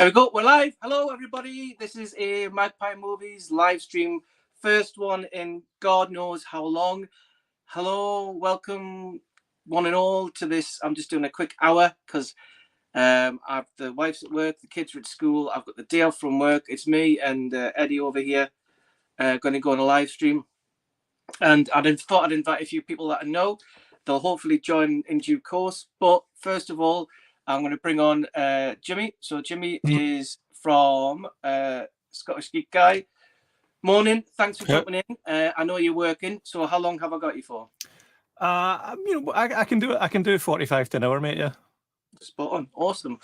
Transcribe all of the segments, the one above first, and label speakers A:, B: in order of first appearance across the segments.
A: There we go. We're live. Hello, everybody. This is a Magpie Movies live stream. First one in God knows how long. Hello, welcome one and all to this. I'm just doing a quick hour because I've the wife's at work, the kids are at school. I've got the day off from work. It's me and Eddie over here going to go on a live stream. And I thought I'd invite a few people that I know. They'll hopefully join in due course. But first of all, I'm going to bring on Jimmy. So Jimmy is from Scottish Geek Guy. Morning. Thanks for jumping in. I know you're working. So how long have I got you for?
B: I can do it. I can do 45 to an hour, mate. Yeah.
A: Spot on. Awesome.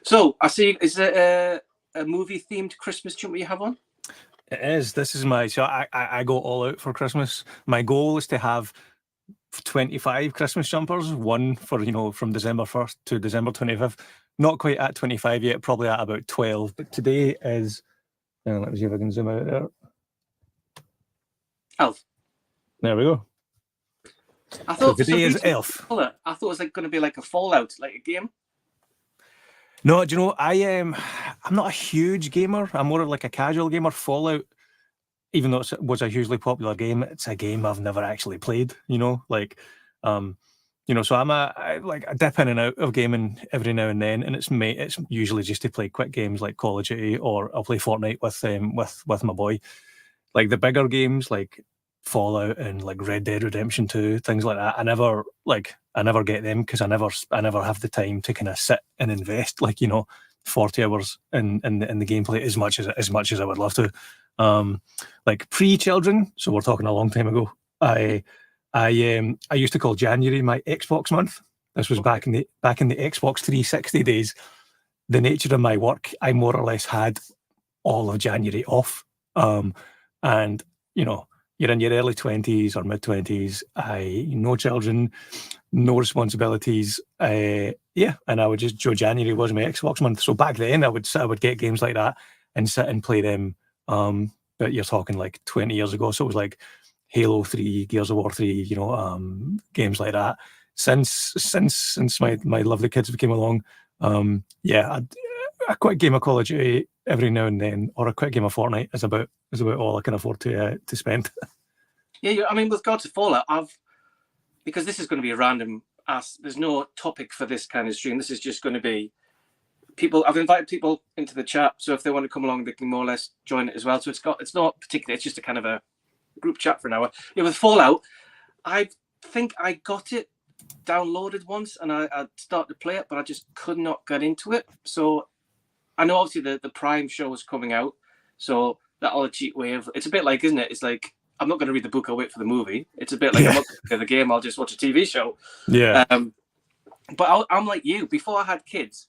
A: So I see. Is it a movie themed Christmas jumper you have on?
B: It is. This is my. So I go all out for Christmas. My goal is to have 25 Christmas jumpers, one for, from December 1st to December 25th. Not quite at 25 yet, probably at about 12. But today is, let me see if I can zoom out there.
A: Elf.
B: There we go.
A: I thought
B: so today is Elf.
A: I thought it was going to be like a Fallout, like a game.
B: No, do you know, I'm not a huge gamer. I'm more of like a casual gamer. Fallout, even though it was a hugely popular game, it's a game I've never actually played, so I'm I dip in and out of gaming every now and then, and it's usually just to play quick games like Call of Duty, or I'll play Fortnite with my boy. Like the bigger games like Fallout and like Red Dead Redemption 2, things like that, I never get them because I never have the time to kind of sit and invest 40 hours in the gameplay as much as I would love to. Like pre-children, so we're talking a long time ago. I used to call January my Xbox month. This was back in the Xbox 360 days. The nature of my work, I more or less had all of January off. And you're in your early 20s or mid 20s. No children, no responsibilities. And I would just January was my Xbox month. So back then I would get games like that and sit and play them. But you're talking like 20 years ago. So it was like Halo 3, Gears of War 3, games like that. Since my lovely kids came along, a quick game of Call of Duty every now and then, or a quick game of Fortnite is about all I can afford to spend.
A: Yeah, I mean, with regards to Fallout, because this is going to be a random ask. There's no topic for this kind of stream. This is just going to be people. I've invited people into the chat, so if they want to come along, they can more or less join it as well. So it's not particular. It's just a kind of a group chat for an hour. Yeah, with Fallout, I think I got it downloaded once, and I started to play it, but I just could not get into it. So I know obviously the Prime show is coming out, so that'll a cheap way of. It's a bit like, isn't it? It's like I'm not going to read the book. I'll wait for the movie. It's a bit like I'm not going to play the game. I'll just watch a TV show.
B: Yeah.
A: But I'm like you. Before I had kids,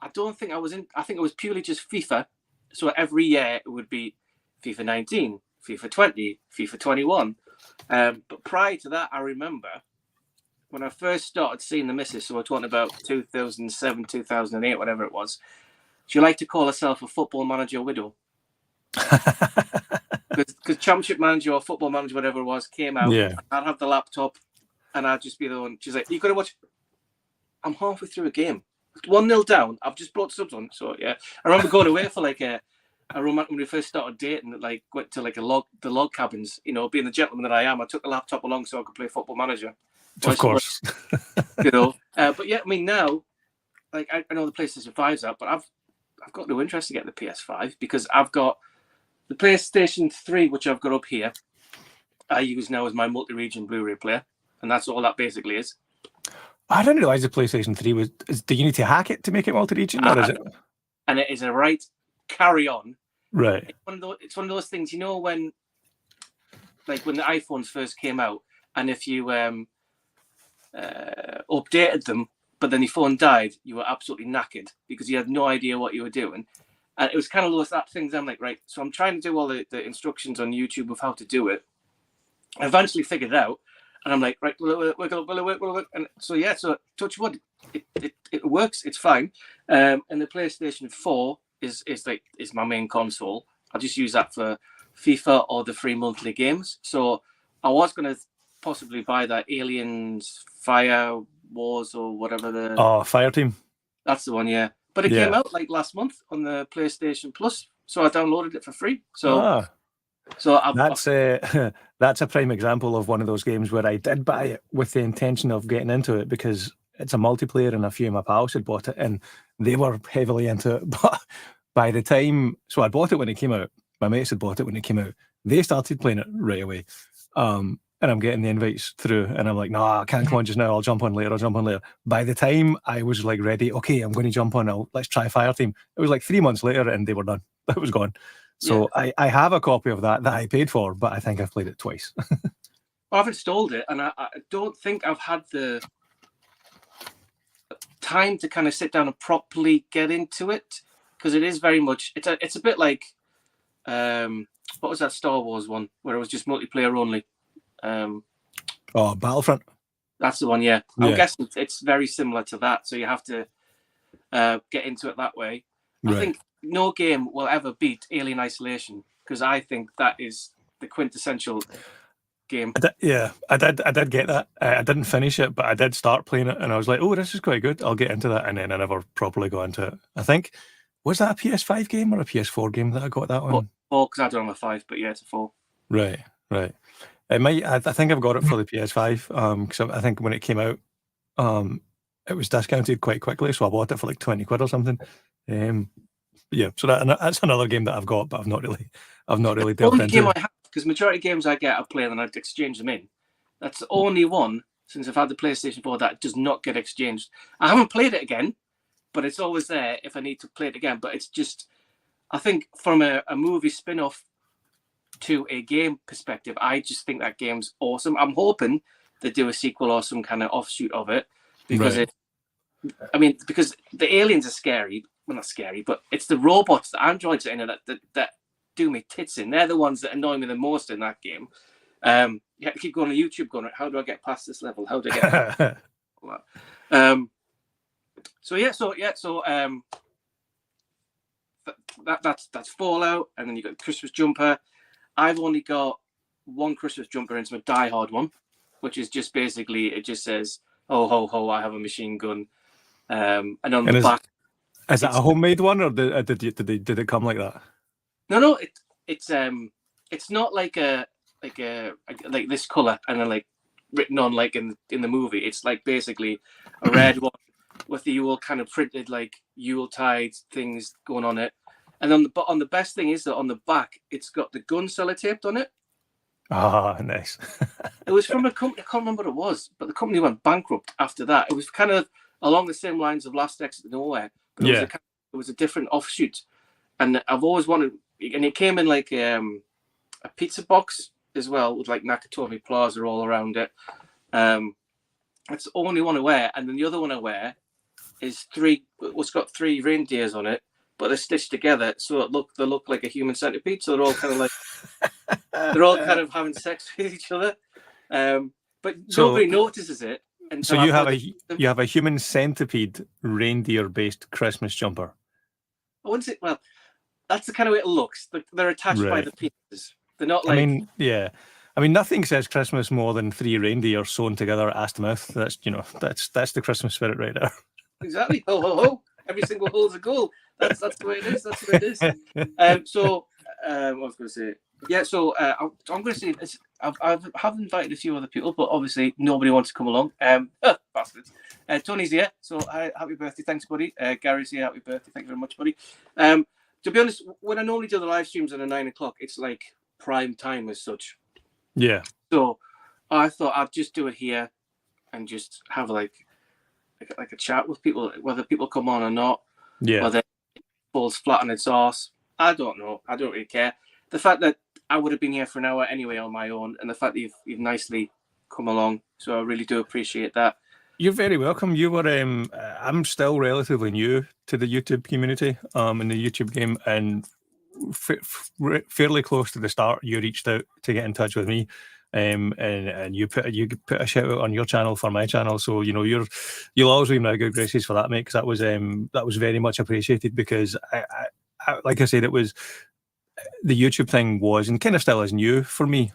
A: I don't think I was in. I think it was purely just FIFA. So every year it would be FIFA 19, FIFA 20, FIFA 21. But prior to that, I remember when I first started seeing the missus. So we're talking about 2007, 2008, whatever it was. She liked to call herself a football manager widow. Because Championship Manager or Football Manager, whatever it was, came out.
B: Yeah.
A: I'd have the laptop and I'd just be the one. She's like, you got to watch. I'm halfway through a game. 1-0 down. I've just brought subs on. So, yeah. I remember going away for like a romantic, when we first started dating, like went to like the log cabins, being the gentleman that I am. I took the laptop along so I could play Football Manager.
B: Of course.
A: But yeah, I mean, now, like, I know the PlayStation 5's out, but I've got no interest to get the PS5 because I've got the PlayStation 3, which I've got up here, I use now as my multi-region Blu-ray player, and that's all that basically is.
B: I didn't realise the PlayStation 3 do you need to hack it to make it multi-region, or is it?
A: And it is a right carry on.
B: Right.
A: It's one of those things, when like when the iPhones first came out, and if you updated them, but then your phone died, you were absolutely knackered because you had no idea what you were doing. And it was kind of those things. I'm like, right, so I'm trying to do all the instructions on YouTube of how to do it. I eventually figured it out, and I'm like, right, will it work? And so yeah, so touch wood, it works, it's fine. And the PlayStation 4 is my main console. I just use that for FIFA or the free monthly games. So I was going to possibly buy that Aliens Fire Wars or whatever
B: Fire Team.
A: That's the one, yeah. But it came out like last month on the PlayStation Plus, so I downloaded it for free. So,
B: that's that's a prime example of one of those games where I did buy it with the intention of getting into it because it's a multiplayer, and a few of my pals had bought it, and they were heavily into it. But by the time, so I bought it when it came out. My mates had bought it when it came out. They started playing it right away. And I'm getting the invites through, and I'm like, no, I can't come on just now. I'll jump on later. By the time I was like ready, okay, I'm going to jump on. Let's try Fireteam. It was like 3 months later, and they were done. It was gone. So I have a copy of that I paid for, but I think I've played it twice.
A: Well, I've installed it, and I don't think I've had the time to kind of sit down and properly get into it, because it is very much. It's a bit like what was that Star Wars one where it was just multiplayer only?
B: Battlefront.
A: That's the one, yeah. I'm guessing it's very similar to that, so you have to get into it that way. Right. I think no game will ever beat Alien Isolation, because I think that is the quintessential game.
B: I did get that. I didn't finish it, but I did start playing it, and I was like, oh, this is quite good. I'll get into that, and then I never properly got into it. I think, was that a PS5 game or a PS4 game that I got that one?
A: 4, because I don't have a 5, but yeah, it's a 4.
B: Right. It might. I think I've got it for the PS5 because I think when it came out, it was discounted quite quickly, so I bought it for like 20 quid or something. So that's another game that I've got, but I've not really delved into.
A: Only game I have, because majority of games I get, I play and I'd exchange them in. That's the only one since I've had the PlayStation 4 that does not get exchanged. I haven't played it again, but it's always there if I need to play it again. But it's just, I think from a movie spin-off to a game perspective, I just think that game's awesome. I'm hoping they do a sequel or some kind of offshoot of it, because because the aliens are scary. Well, not scary, but it's the robots, the androids in it that do me tits in. They're the ones that annoy me the most in that game. You have to keep going on YouTube going, how do I get past this level? How do I get that's Fallout, and then you got Christmas Jumper. I've only got one Christmas Jumper, and it's my Die Hard one, which is just basically, it just says, ho, ho, ho, I have a machine gun. And on the back.
B: Is that a homemade one, or did it come like that?
A: No, it's not like like this color and then like written on like in the movie. It's like basically a red one with the Yule kind of printed like Yuletide things going on it. And on the best thing is that on the back, it's got the gun sellotaped on it.
B: Ah, nice.
A: It was from a company, I can't remember what it was, but the company went bankrupt after that. It was kind of along the same lines of Last Exit to Nowhere, but it was a different offshoot. And I've always wanted, and it came in like a pizza box as well, with like Nakatomi Plaza all around it. That's the only one I wear. And then the other one I wear is it's got 3 reindeers on it, but they're stitched together, so they look like a human centipede. So they're all kind of like they're all kind of having sex with each other, but nobody notices it. And
B: so you have a human centipede reindeer based Christmas jumper.
A: I wouldn't say. Well, that's the kind of way it looks. They're attached by the pieces. They're not like.
B: I mean, nothing says Christmas more than 3 reindeer sewn together ass to mouth. That's that's the Christmas spirit right there.
A: Exactly. Ho ho ho! Every single hole's a goal. That's the way it is. That's the way it is. What I was going to say. Yeah. So I'm going to say this. I've invited a few other people, but obviously nobody wants to come along. Bastards. Tony's here, so happy birthday. Thanks, buddy. Gary's here. Happy birthday. Thank you very much, buddy. To be honest, when I normally do the live streams at 9 o'clock, it's like prime time as such.
B: Yeah.
A: So I thought I'd just do it here and just have like a chat with people, whether people come on or not.
B: Yeah.
A: Whether it falls flat on its arse. I don't know. I don't really care. The fact that I would have been here for an hour anyway on my own, and the fact that you've nicely come along, so I really do appreciate that.
B: You're very welcome. You were. I'm still relatively new to the YouTube community, in the YouTube game, and fairly close to the start. You reached out to get in touch with me, and you put a shout out on your channel for my channel. So you'll always be in my good graces for that, mate. Because that was very much appreciated. Because I like I said, it was the YouTube thing was and kind of still is new for me.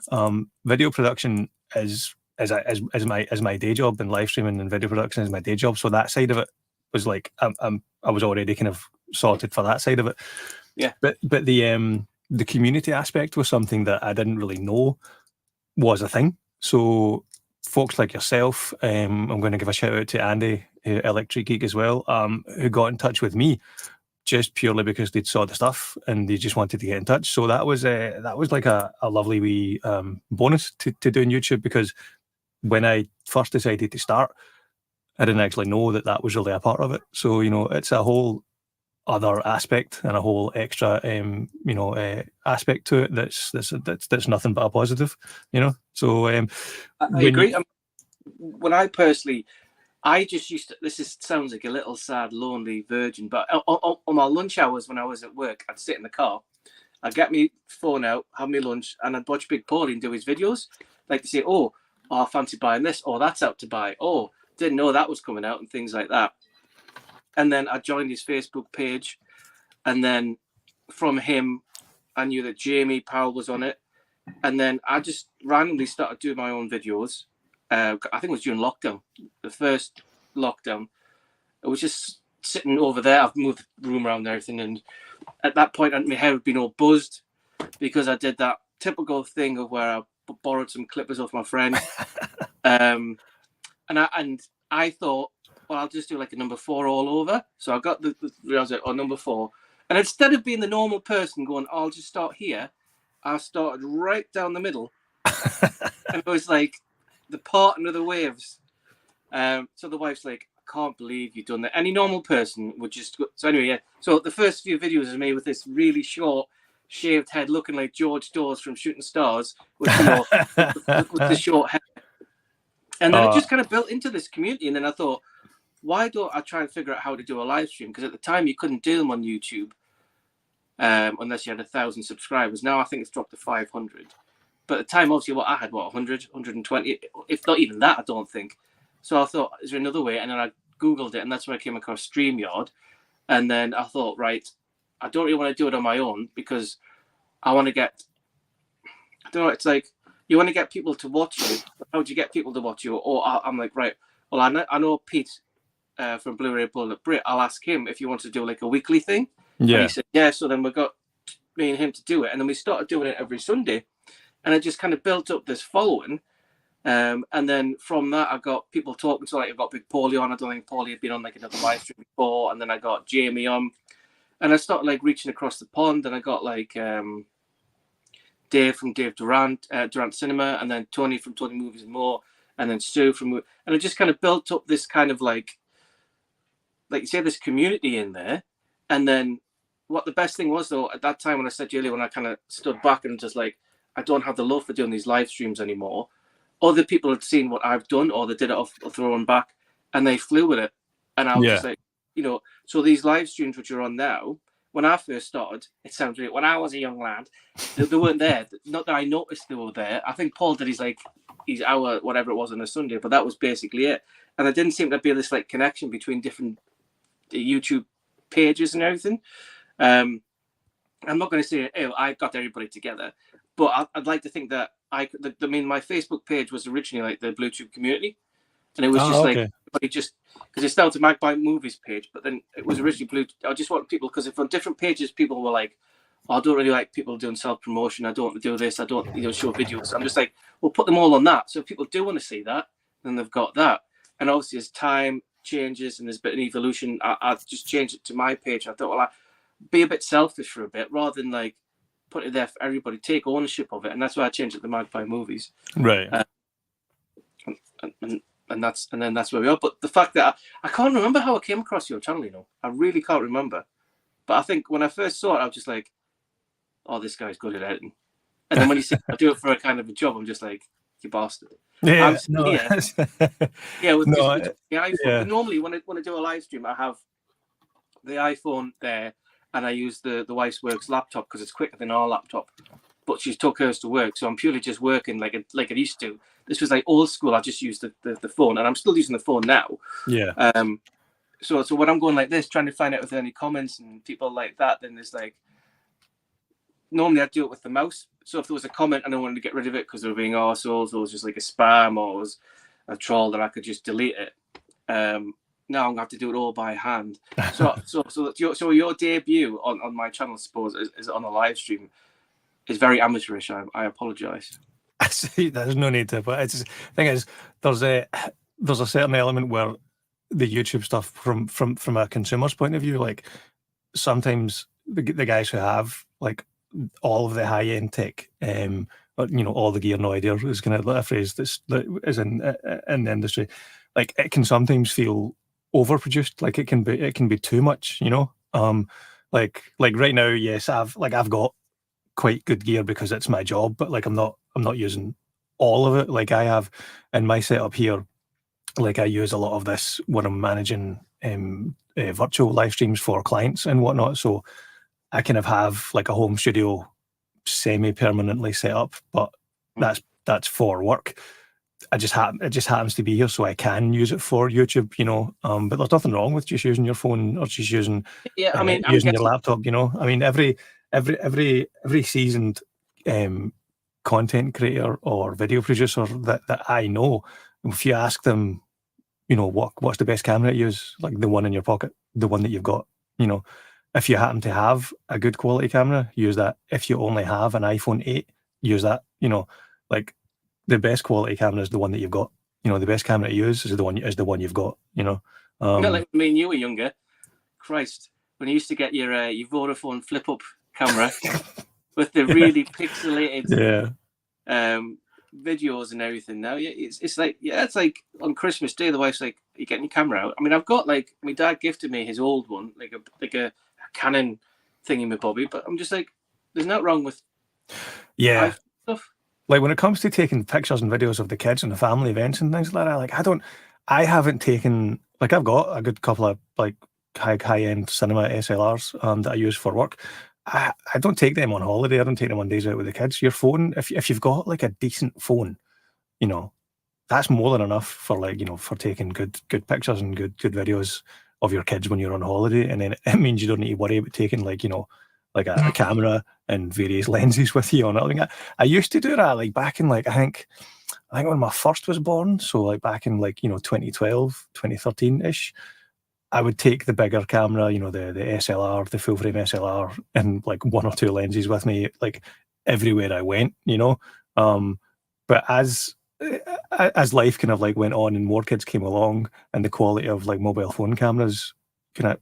B: Video production is my day job, and live streaming and video production is my day job. So that side of it was like, I was already kind of sorted for that side of it.
A: Yeah.
B: But the community aspect was something that I didn't really know was a thing. So folks like yourself, I'm going to give a shout out to Andy, Electric Geek as well, who got in touch with me just purely because they'd saw the stuff and they just wanted to get in touch. So that was like a lovely wee bonus to doing YouTube, because when I first decided to start, I didn't actually know that was really a part of it. So, you know, it's a whole other aspect and a whole extra, aspect to it that's nothing but a positive, you know. So
A: I agree. When I just used to, sounds like a little sad, lonely virgin, but on my lunch hours when I was at work, I'd sit in the car, I'd get my phone out, have my lunch, and I'd watch Big Paulie and do his videos. Like to say, oh, I fancy buying this, or that's out to buy, oh, didn't know that was coming out, and things like that. And then I joined his Facebook page, and then from him, I knew that Jamie Powell was on it, and then I just randomly started doing my own videos. I think it was during lockdown, the first lockdown. I was just sitting over there. I've moved the room around and everything, and at that point, my hair had been all buzzed because I did that typical thing of where I borrowed some clippers off my friend, and I thought, well, I'll just do like a number 4 all over. So I got I was like, oh, number 4, and instead of being the normal person going, oh, I'll just start here, I started right down the middle, and it was like the parting of the waves. So the wife's like, I can't believe you've done that. Any normal person would just go. So anyway, yeah. So the first few videos are made with this really short, shaved head, looking like George Dawes from Shooting Stars, with, you know, with the short hair. And then it just kind of built into this community. And then I thought, why don't I try and figure out how to do a live stream? Because at the time you couldn't do them on YouTube unless you had 1,000 subscribers. Now I think it's dropped to 500. But at the time, obviously, I had 100, 120, if not even that, I don't think. So I thought, is there another way? And then I Googled it, and that's when I came across StreamYard. And then I thought, right, I don't really want to do it on my own, because I want to get, I don't know, it's like, you want to get people to watch you. How do you get people to watch you? Or I'm like, right, well, I know Pete from Blu-ray Bullet Brit. I'll ask him if you want to do like a weekly thing.
B: Yeah.
A: And he said, yeah. So then we got me and him to do it. And then we started doing it every Sunday. And it just kind of built up this following. And then from that, I got people talking. So like I got Big Paulie on. I don't think Paulie had been on like another live stream before. And then I got Jamie on. And I started like reaching across the pond. And I got like Dave from Dave Durant, Durant Cinema. And then Tony from Tony Movies and More. And then Sue from... And it just kind of built up this kind of like you say, this community in there. And then what the best thing was, though, at that time when I said to you earlier, when I kind of stood back and just like, I don't have the love for doing these live streams anymore. Other people had seen what I've done, or they did it off their own back, and they flew with it. And I was just like, you know, so these live streams which are on now, when I first started, it sounds weird. When I was a young lad, they weren't there. Not that I noticed they were there. I think Paul did his hour, whatever it was on a Sunday, but that was basically it. And there didn't seem to be this like connection between different YouTube pages and everything. I'm not going to say, oh, I got everybody together, but I'd like to think that my Facebook page was originally like the Bluetooth community, and it was like everybody just, because it started Magpie Movies page, but then it was originally Bluetooth. I just want people, because if on different pages people were like, oh, I don't really like people doing self-promotion, I don't do this, I don't show videos. I'm just like, we'll put them all on that. So if people do want to see that, then they've got that. And obviously as time changes and there's a bit of evolution, I just changed it to my page. I thought, well, I'd be a bit selfish for a bit, rather than like put it there for everybody, take ownership of it. And that's why I changed it to Magpie Movies.
B: Right.
A: And that's where we are. But the fact that I can't remember how I came across your channel, you know, I really can't remember. But I think when I first saw it, I was just like, oh, this guy's good at editing. And then when you say I do it for a kind of a job, I'm just like, you bastard.
B: Yeah,
A: with the iPhone. Normally when I do a live stream, I have the iPhone there, and I use the wife's works laptop because it's quicker than our laptop. But she's took hers to work, so I'm purely just working like I used to. This was like old school. I just used the phone, and I'm still using the phone now.
B: Yeah.
A: So when I'm going like this, trying to find out if there are any comments and people like that, then there's like, normally I'd do it with the mouse. So if there was a comment and I wanted to get rid of it because they were being arseholes, or it was just like a spam, or it was a troll, then I could just delete it. now I'm gonna have to do it all by hand. So your debut on my channel, I suppose, is on a live stream. Is very amateurish. I apologise.
B: I see. There's no need to, but it's the thing is, there's a certain element where the YouTube stuff from a consumer's point of view, like sometimes the guys who have like all of the high end tech, all the gear, no idea is kind of a phrase that is in the industry. Like it can sometimes feel overproduced. Like it can be too much. Like right now, yes, I've got quite good gear because it's my job, but like I'm not using all of it. Like I have in my setup here, like I use a lot of this when I'm managing virtual live streams for clients and whatnot. So I kind of have like a home studio semi-permanently set up, but that's for work. It just happens to be here, so I can use it for YouTube, But there's nothing wrong with just using your phone or just using using your laptop, I mean, every seasoned content creator or video producer that I know, if you ask them, what's the best camera to use, like the one in your pocket, the one that you've got, if you happen to have a good quality camera, use that. If you only have an iPhone 8, use that. Like the best quality camera is the one that you've got. The best camera to use is the one you've got.
A: Not like when me and you were younger. Christ, when you used to get your Vodafone flip up camera with the really pixelated videos and everything. Now it's like on Christmas Day, the wife's like, "Are you getting your camera out?" I mean, I've got like my dad gifted me his old one, like a Canon thingy, my Bobby. But I'm just like, there's nothing wrong with stuff.
B: Like when it comes to taking pictures and videos of the kids and the family events and things like that, like I haven't taken, like I've got a good couple of like high end cinema SLRs that I use for work. I don't take them on holiday. I don't take them on days out with the kids. Your phone, if you've got like a decent phone, that's more than enough for like, for taking good pictures and good videos of your kids when you're on holiday. And then it means you don't need to worry about taking like, like a camera and various lenses with you on it. I used to do that like back in like, I think when my first was born. So like back in like, 2012, 2013-ish, I would take the bigger camera, the SLR, the full frame SLR, and like one or two lenses with me, like everywhere I went, But as life kind of like went on and more kids came along and the quality of like mobile phone cameras kind of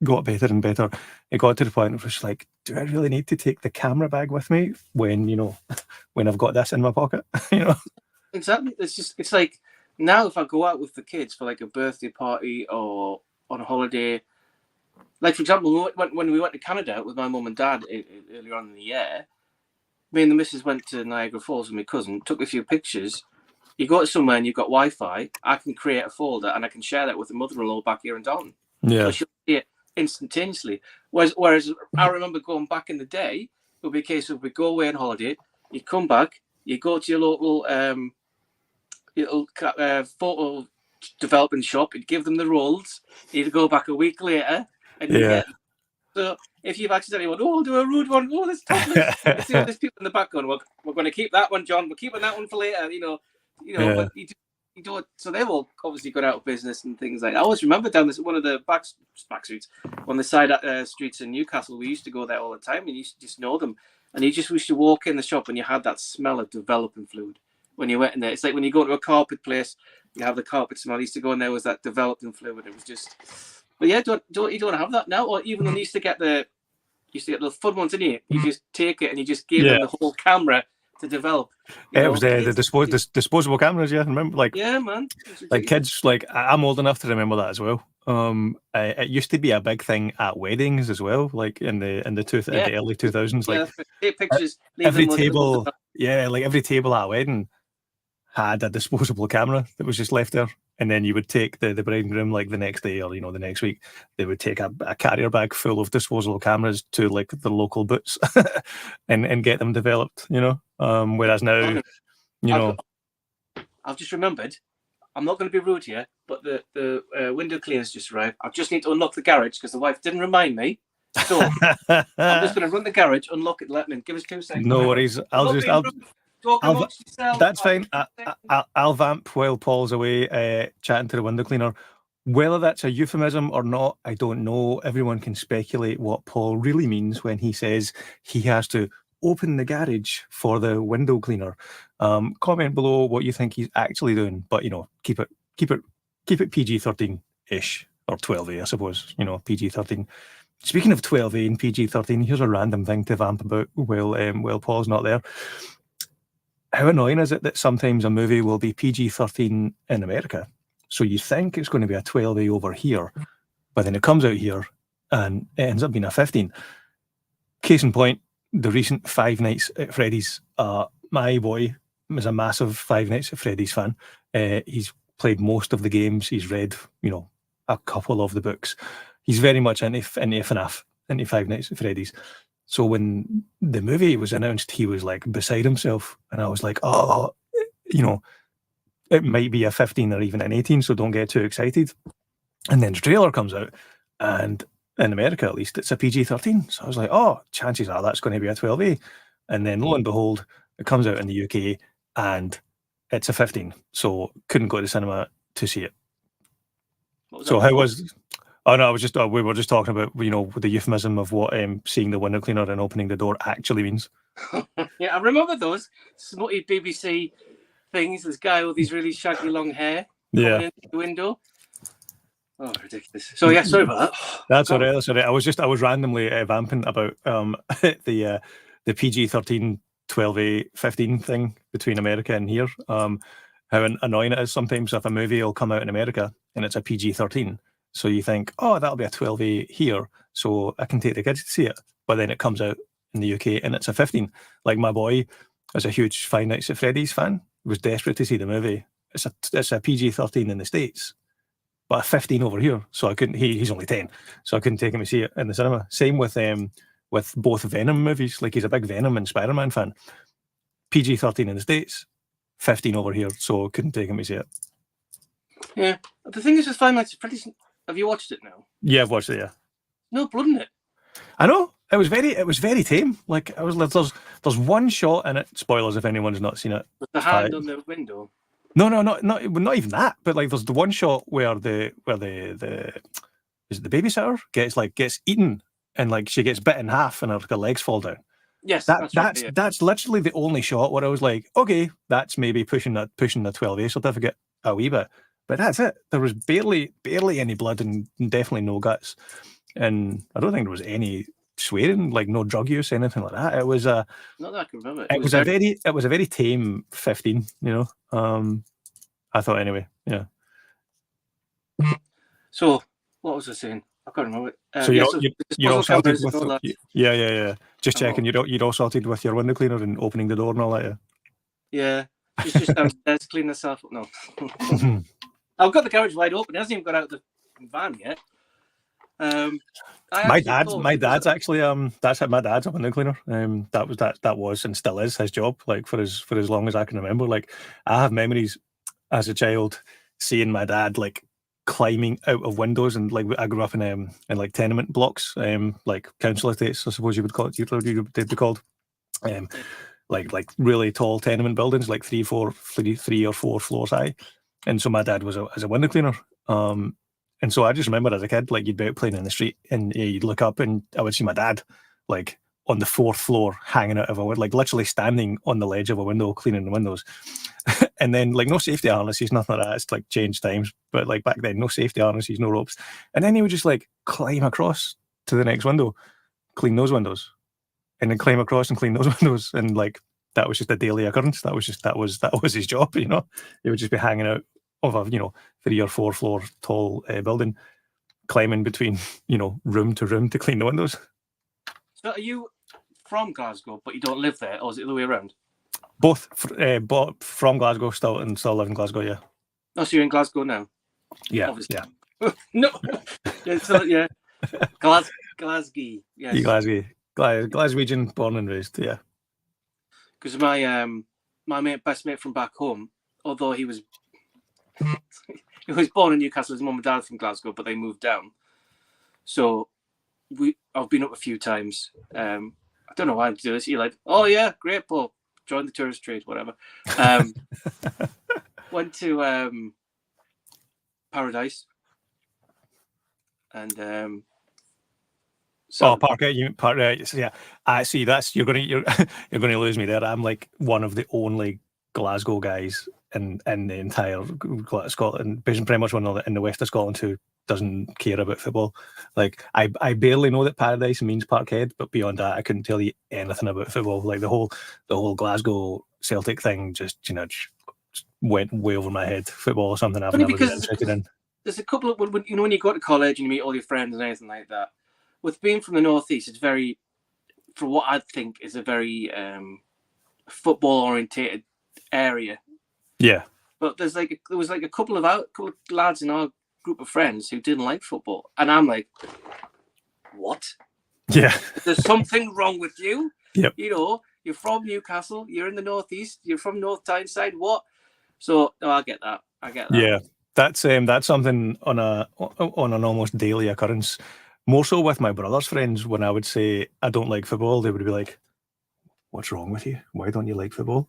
B: got better and better, it got to the point where it's like, do I really need to take the camera bag with me when, when I've got this in my pocket,
A: Exactly. It's like now if I go out with the kids for like a birthday party or on a holiday, like for example, when we went to Canada with my mum and dad earlier on in the year, me and the missus went to Niagara Falls with my cousin, took a few pictures. You go to somewhere and you've got Wi-Fi, I can create a folder and I can share that with the mother-in-law back here in Dalton.
B: Yeah.
A: So she'll see it instantaneously. Whereas I remember going back in the day, it would be a case of we go away on holiday, you come back, you go to your local photo developing shop, you'd give them the rolls, you'd go back a week later, and you get. So if you've accidentally went, I'll do a rude one, this topless. You see all these people in the back going, we're going to keep that one, John. We're keeping that one for later, But you don't. So they've all obviously got out of business and things like that. I always remember down one of the back streets, on the side streets in Newcastle. We used to go there all the time, and you used to just know them. And you just used to walk in the shop, and you had that smell of developing fluid when you went in there. It's like when you go to a carpet place, you have the carpet smell. I used to go in there, was that developing fluid. It was just. But yeah, you don't have that now, or even when you used to get the fun ones in here. You just take it and you just give them the whole camera to develop.
B: It was the disposable cameras. Yeah, remember, like
A: man,
B: like kids. Like I'm old enough to remember that as well. It used to be a big thing at weddings as well, like in the early 2000s. Like
A: take pictures.
B: Every table, like every table at a wedding had a disposable camera that was just left there. And then you would take the bride and groom, like the next day or, the next week, they would take a carrier bag full of disposable cameras to like the local boots and get them developed, whereas now,
A: I've just remembered, I'm not going to be rude here, but the window cleaner's just arrived. I just need to unlock the garage because the wife didn't remind me. So I'm just going to run the garage, unlock it, let me in. Give us 2 seconds.
B: No worries. That's fine. I'll vamp while Paul's away chatting to the window cleaner. Whether that's a euphemism or not, I don't know. Everyone can speculate what Paul really means when he says he has to open the garage for the window cleaner. Comment below what you think he's actually doing, but keep it PG-13-ish or 12A, I suppose. PG-13. Speaking of 12A and PG-13, here's a random thing to vamp about while Paul's not there. How annoying is it that sometimes a movie will be PG-13 in America? So you think it's going to be a 12A over here, but then it comes out here and it ends up being a 15. Case in point, the recent Five Nights at Freddy's. My boy is a massive Five Nights at Freddy's fan. He's played most of the games. He's read, a couple of the books. He's very much into FNAF, into Five Nights at Freddy's. So when the movie was announced, he was like beside himself. And I was like, it might be a 15 or even an 18, so don't get too excited. And then the trailer comes out, and in America at least, it's a PG-13. So I was like, chances are that's going to be a 12A. And then lo and behold, it comes out in the UK, and it's a 15. So couldn't go to the cinema to see it. So how was... Oh no, we were just talking about, the euphemism of what seeing the window cleaner and opening the door actually means.
A: Yeah, I remember those smutty BBC things. This guy with these really shaggy long hair coming in the window. Oh, ridiculous. So yeah, sorry about that.
B: That's all right. That's all right. I was randomly vamping about the PG-13, 12A, 15 thing between America and here. How annoying it is sometimes if a movie will come out in America and it's a PG-13. So you think, that'll be a 12A here, so I can take the kids to see it. But then it comes out in the UK and it's a 15. Like my boy is a huge Five Nights at Freddy's fan, was desperate to see the movie. It's a PG-13 in the States, but a 15 over here. So I couldn't. He's only 10, so I couldn't take him to see it in the cinema. Same with both Venom movies. Like he's a big Venom and Spider-Man fan. PG-13 in the States, 15 over here, so couldn't take him to see it.
A: Yeah, the thing is with Five Nights at Freddy's. Have you watched it now?
B: Yeah, I've watched it. Yeah.
A: No blood in it.
B: I know. It was very tame. Like there's one shot in it. Spoilers if anyone's not seen it.
A: With the hand on the window.
B: No, not even that. But like, there's the one shot where the is it the babysitter gets eaten and like she gets bit in half and her legs fall down.
A: Yes,
B: that's literally the only shot where I was like, okay, that's maybe pushing the 12A certificate a wee bit. But that's it. There was barely any blood and definitely no guts. And I don't think there was any swearing, like no drug use, anything like that. It was
A: not that I can remember.
B: It was a very tame 15, I thought anyway. Yeah.
A: So what was I saying? I can't remember.
B: So you're all sorted with yeah. Just checking you're all sorted with your window cleaner and opening the door and all that,
A: yeah. It's just downstairs cleaning herself up now. I've got the garage wide open. It hasn't even got out the van yet.
B: My dad's actually my dad's a window cleaner. That was and still is his job, like for as long as I can remember. Like I have memories as a child seeing my dad like climbing out of windows, and like I grew up in like tenement blocks, like council estates, I suppose you would call it. They'd be called. Like really tall tenement buildings, like three or four floors high. And so my dad was a window cleaner. And so I just remember as a kid, like you'd be out playing in the street and you'd look up and I would see my dad like on the fourth floor hanging out of a window, like literally standing on the ledge of a window, cleaning the windows. And then like no safety harnesses, nothing like that. It's like changed times. But like back then, no safety harnesses, no ropes. And then he would just like climb across to the next window, clean those windows, and then climb across and clean those windows. And like that was just a daily occurrence. That was his job, He would just be hanging out of a 3 or 4 floor tall building, climbing between room to room to clean the windows.
A: So are you from Glasgow but you don't live there, or is it the other way around?
B: Both from Glasgow, still live in Glasgow. Yeah.
A: Oh, so you're in Glasgow now?
B: Yeah.
A: Obviously.
B: Yeah.
A: No. Yeah. Glasgow. Yes.
B: Glaswegian, born and raised. Yeah.
A: Because my best mate from back home, although he was born in Newcastle, his mum and dad from Glasgow, but they moved down. So I've been up a few times. I don't know why I'm doing this. You're like, oh yeah, great, Paul. Join the tourist trade, whatever. Went to Paradise. and
B: So Parkhead, you Parkhead. Yeah, I see. That's you're going to lose me there. I'm like one of the only Glasgow guys in the entire Scotland, pretty much one in the west of Scotland who doesn't care about football. Like I barely know that Paradise means Parkhead, but beyond that, I couldn't tell you anything about football. Like the whole Glasgow Celtic thing just went way over my head. Football is something I've never been interested in.
A: There's a couple of when you go to college and you meet all your friends and anything like that. With being from the northeast, it's very, for what I think is a very football orientated area.
B: Yeah.
A: But there was a couple of lads in our group of friends who didn't like football, and I'm like, what?
B: Yeah.
A: There's something wrong with you.
B: Yep.
A: You're from Newcastle. You're in the northeast. You're from North Tyneside. What? So I get that.
B: Yeah, that's something on an almost daily occurrence. More so with my brother's friends. When I would say I don't like football, they would be like, "What's wrong with you? Why don't you like football?"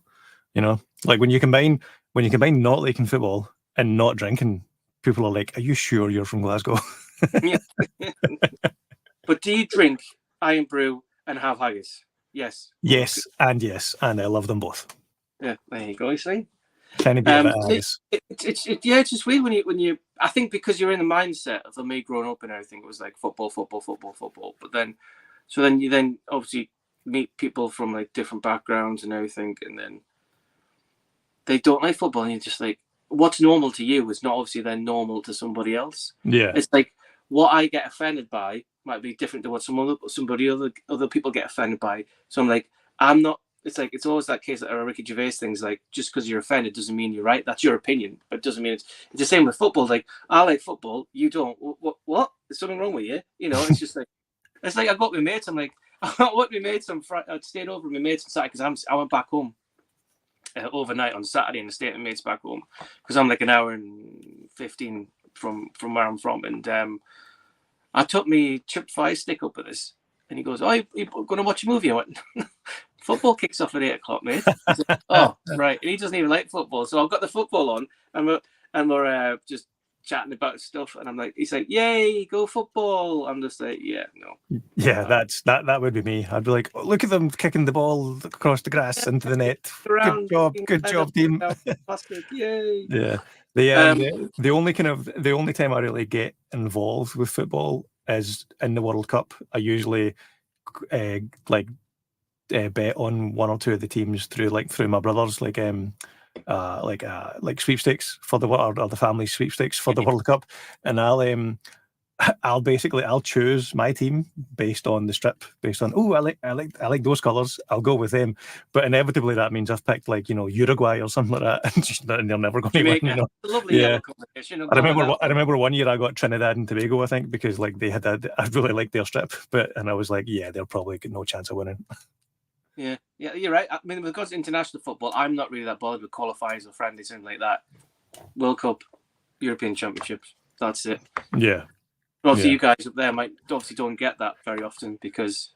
B: Like when you combine not liking football and not drinking, people are like, "Are you sure you're from Glasgow?"
A: Yeah. But do you drink Iron Brew and have haggis? Yes.
B: Yes, and I love them both.
A: Yeah, there you go. You see.
B: Can it be a bit of haggis?
A: It's just weird when you. I think because you're in the mindset of me growing up and everything, it was like football. But then you obviously meet people from like different backgrounds and everything, and then they don't like football, and you're just like, what's normal to you is not obviously then normal to somebody else.
B: Yeah,
A: it's like what I get offended by might be different to what other people get offended by. So I'm like, I'm not. It's like it's always that case that a Ricky Gervais thing's like, just because you're offended doesn't mean you're right. That's your opinion, but it doesn't mean it's the same with football. Like I like football, you don't. What? There's something wrong with you? It's just like it's like I got my mates. I'm like I went with my mates on Friday. I stayed over with my mates on Saturday because I went back home overnight on Saturday and stayed with mates back home because I'm like an hour and 15 from where I'm from, and I took me chipped fire stick up with this, and he goes, "Oh, you're going to watch a movie?" I went, "Football kicks off at 8 o'clock, mate." Like, oh, right. And he doesn't even like football, so I've got the football on, and we're just chatting about stuff, and I'm like, he's like, "Yay, go football!" I'm just like, "Yeah, no."
B: Yeah, that would be me. I'd be like, oh, "Look at them kicking the ball across the grass into the net. Good job, team."
A: Yay!
B: Yeah. The only time I really get involved with football is in the World Cup. I usually bet on one or two of the teams through my brothers, like sweepstakes for the family sweepstakes for the World Cup, and I'll choose my team based on the strip, based on I like those colours. I'll go with them, but inevitably that means I've picked Uruguay or something like that, and they're never going to win.
A: Lovely yellow combination.
B: I remember one year I got Trinidad and Tobago, I think, because they had I really liked their strip, and I was like, yeah, they're probably got no chance of winning.
A: Yeah, you're right. I mean, because international football, I'm not really that bothered with qualifiers or friendlies, anything like that. World Cup, European Championships, that's it.
B: Yeah.
A: Obviously, you guys up there don't get that very often because.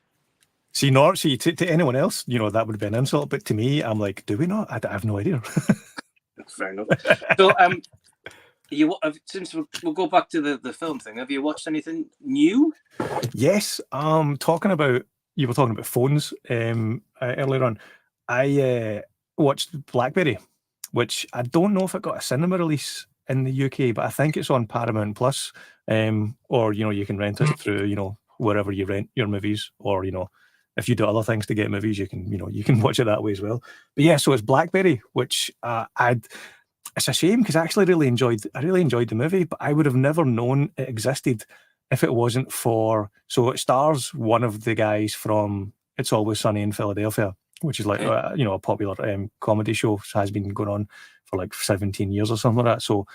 B: To anyone else, that would be an insult, but to me, I'm like, do we not? I have no idea.
A: Fair enough. So, since we'll go back to the film thing, have you watched anything new?
B: Yes. You were talking about phones earlier on. I watched Blackberry, which I don't know if it got a cinema release in the UK, but I think it's on Paramount Plus, or you can rent it through wherever you rent your movies, or if you do other things to get movies, you can watch it that way as well. But yeah, so it's Blackberry, which it's a shame because I actually really enjoyed the movie, but I would have never known it existed if it wasn't for. So it stars one of the guys from It's Always Sunny in Philadelphia, which is like a popular comedy show. It has been going on for like 17 years or something like that. So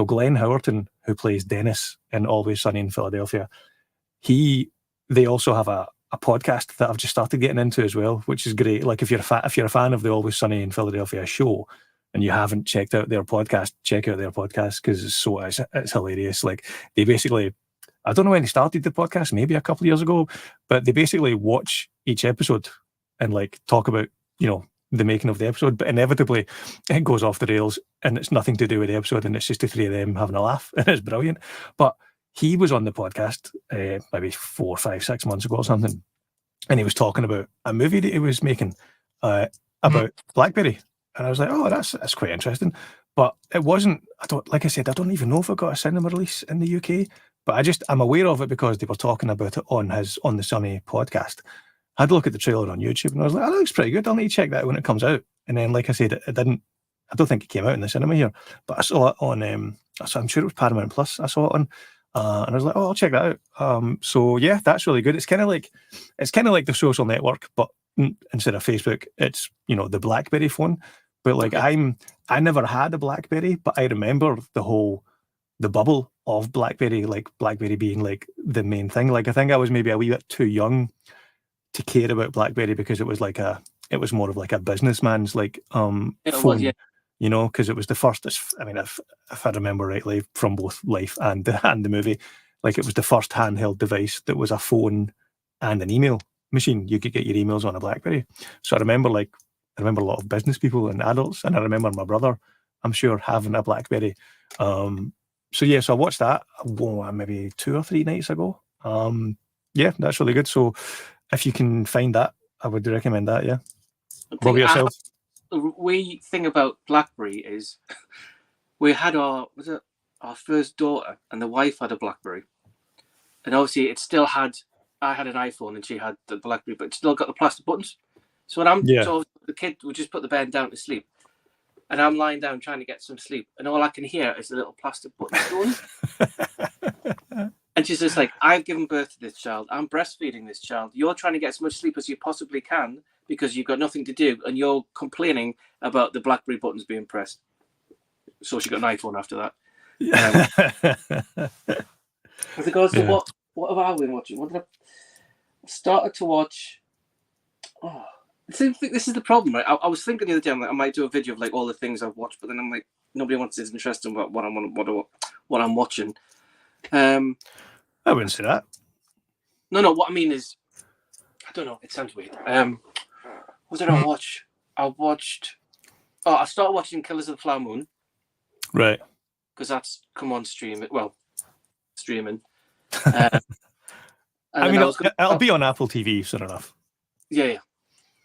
B: Glenn Howerton, who plays Dennis in Always Sunny in Philadelphia, they also have a podcast that I've just started getting into as well, which is great. Like if you're a fan of the Always Sunny in Philadelphia show and you haven't checked out their podcast, check out their podcast because it's hilarious. Like they basically, I don't know when they started the podcast, maybe a couple of years ago, but they basically watch each episode and talk about, the making of the episode, but inevitably it goes off the rails and it's nothing to do with the episode and it's just the three of them having a laugh and it's brilliant. But he was on the podcast maybe 4, 5, 6 months ago or something, and he was talking about a movie that he was making about BlackBerry, and I was like, oh, that's quite interesting. But it wasn't. Like I said, I don't even know if it got a cinema release in the UK. But I'm aware of it because they were talking about it on the Sunny podcast. I had a look at the trailer on YouTube and I was like, oh, that looks pretty good. I'll need to check that out when it comes out. And then, like I said, it didn't. I don't think it came out in the cinema here, but I saw it on. I'm sure it was Paramount Plus. I saw it on, and I was like, oh, I'll check that out. So yeah, that's really good. It's kind of like the Social Network, but instead of Facebook, it's the BlackBerry phone. But like I never had a BlackBerry, but I remember the bubble of BlackBerry, like BlackBerry being like the main thing. Like I think I was maybe a wee bit too young to care about BlackBerry because it was more of like a businessman's like phone,
A: yeah.
B: Because it was the first. I mean, if I remember rightly from both Life and the movie, like it was the first handheld device that was a phone and an email machine. You could get your emails on a BlackBerry. So I remember a lot of business people and adults, and I remember my brother, I'm sure, having a BlackBerry. So I watched that maybe 2 or 3 nights ago. Yeah, that's really good. So if you can find that, I would recommend that. Yeah. What about yourself?
A: The wee thing about BlackBerry is we had our first daughter, and the wife had a BlackBerry, and obviously I had an iPhone and she had the BlackBerry, but it still got the plastic buttons. So when so the kid would just put the bed down to sleep, and I'm lying down trying to get some sleep, and all I can hear is the little plastic buttons going. And she's just like, I've given birth to this child. I'm breastfeeding this child. You're trying to get as much sleep as you possibly can because you've got nothing to do, and you're complaining about the BlackBerry buttons being pressed. So she got an iPhone after that. With regards to what have I been watching? I started to watch. Oh, I think this is the problem, right? I was thinking the other day, I might do a video of like all the things I've watched, but then I'm like, nobody wants to interest in what I'm watching.
B: I wouldn't say that.
A: No. What I mean is, I don't know. It sounds weird. What did I watch? I started watching Killers of the Flower Moon.
B: Right.
A: Because that's come on streaming.
B: I mean, it'll be on Apple TV soon enough.
A: Yeah.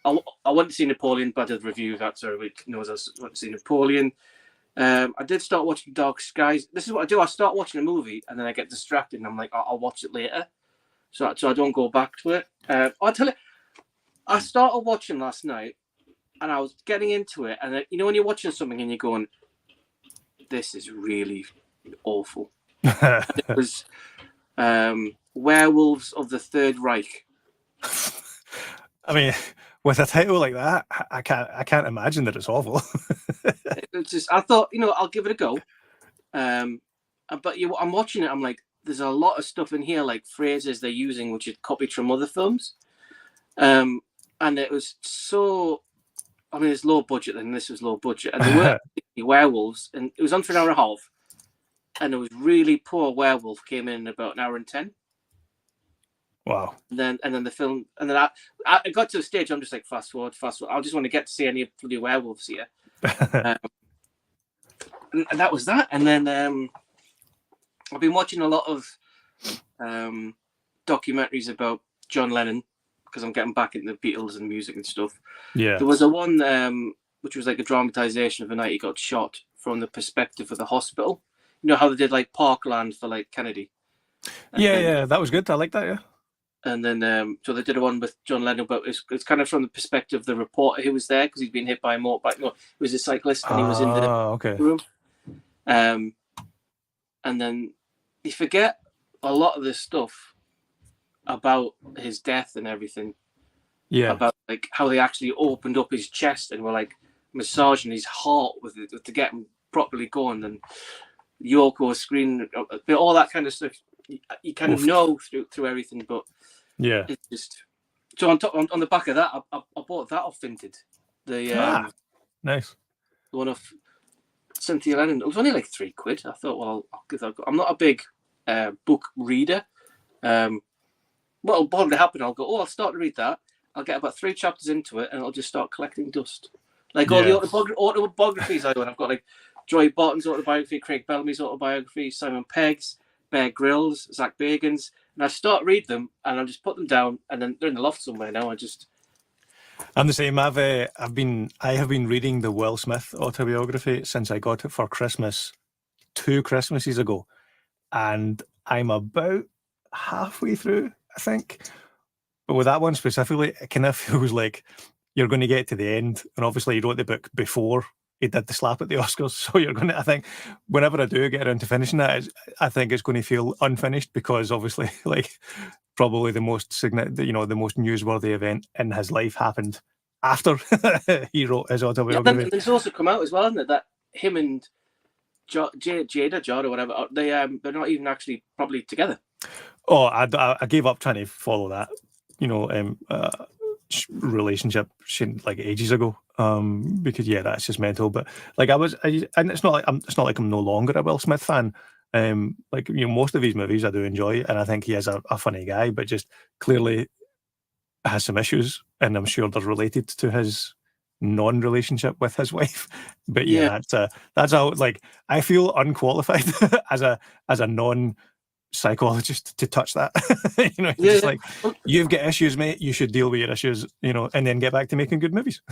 A: I went to see Napoleon, but I did a review of that. So everybody knows I went to see Napoleon. I did start watching Dark Skies. This is what I do. I start watching a movie and then I get distracted and I'm like, I'll watch it later. So I don't go back to it. I'll tell you, I started watching last night and I was getting into it. And when you're watching something and you're going, this is really awful. It was Werewolves of the Third Reich.
B: I mean, with a title like that, I can't imagine that it's awful.
A: It's just, I thought, I'll give it a go. But I'm watching it. I'm like, there's a lot of stuff in here, like phrases they're using, which is copied from other films. And it was so. I mean, it's low budget, and this was low budget, and there were werewolves, and it was on for an hour and a half, and it was really poor werewolf came in about an hour and 10.
B: Wow.
A: And then the film, and then I got to a stage. I'm just like fast forward. I just want to get to see any bloody werewolves here. And that was that. And then I've been watching a lot of documentaries about John Lennon because I'm getting back into the Beatles and music and stuff.
B: Yeah.
A: There was a one which was like a dramatization of the night he got shot from the perspective of the hospital. You know how they did like Parkland for like Kennedy.
B: Yeah, that was good. I like that. Yeah.
A: And then, so they did a one with John Lennon, but it's kind of from the perspective of the reporter who was there because he'd been hit by a motorbike. No, he was a cyclist and he was in the room. And then you forget a lot of this stuff about his death and everything.
B: Yeah.
A: About like how they actually opened up his chest and were like massaging his heart with it to get him properly going. And Yoko screaming, all that kind of stuff. You kind of know through everything, but
B: yeah,
A: it's just so on the back of that, I bought that off Vinted.
B: Nice.
A: The one off Cynthia Lennon. It was only like £3. I thought, well, I'll give that a go. I'm not a big book reader. What'll probably happen? I'll go, I'll start to read that. I'll get about 3 chapters into it, and I'll just start collecting dust. Like all the autobiographies I own. I've got like Joy Barton's autobiography, Craig Bellamy's autobiography, Simon Pegg's. Bear Grylls, Zach Bagans, and I start read them, and I just put them down, and then they're in the loft somewhere now.
B: I'm the same. I have been reading the Will Smith autobiography since I got it for Christmas 2 Christmases ago, and I'm about halfway through, I think. But with that one specifically, it kind of feels like you're going to get to the end, and obviously he wrote the book before he did the slap at the Oscars, so you're going to. I think whenever I do get around to finishing that, I think it's going to feel unfinished because obviously, like probably the most significant, the most newsworthy event in his life happened after he wrote his autobiography.
A: And it's also come out as well, isn't it, that him and Jada or whatever, they're not even actually probably together.
B: Oh, I gave up trying to follow that, relationship like ages ago. Because that's just mental. But like and it's not like I'm no longer a Will Smith fan. Most of his movies I do enjoy, and I think he is a funny guy, but just clearly has some issues, and I'm sure they're related to his non-relationship with his wife. But that's how, like, I feel unqualified as a non-psychologist to touch that. Like, you've got issues, mate, you should deal with your issues, and then get back to making good movies.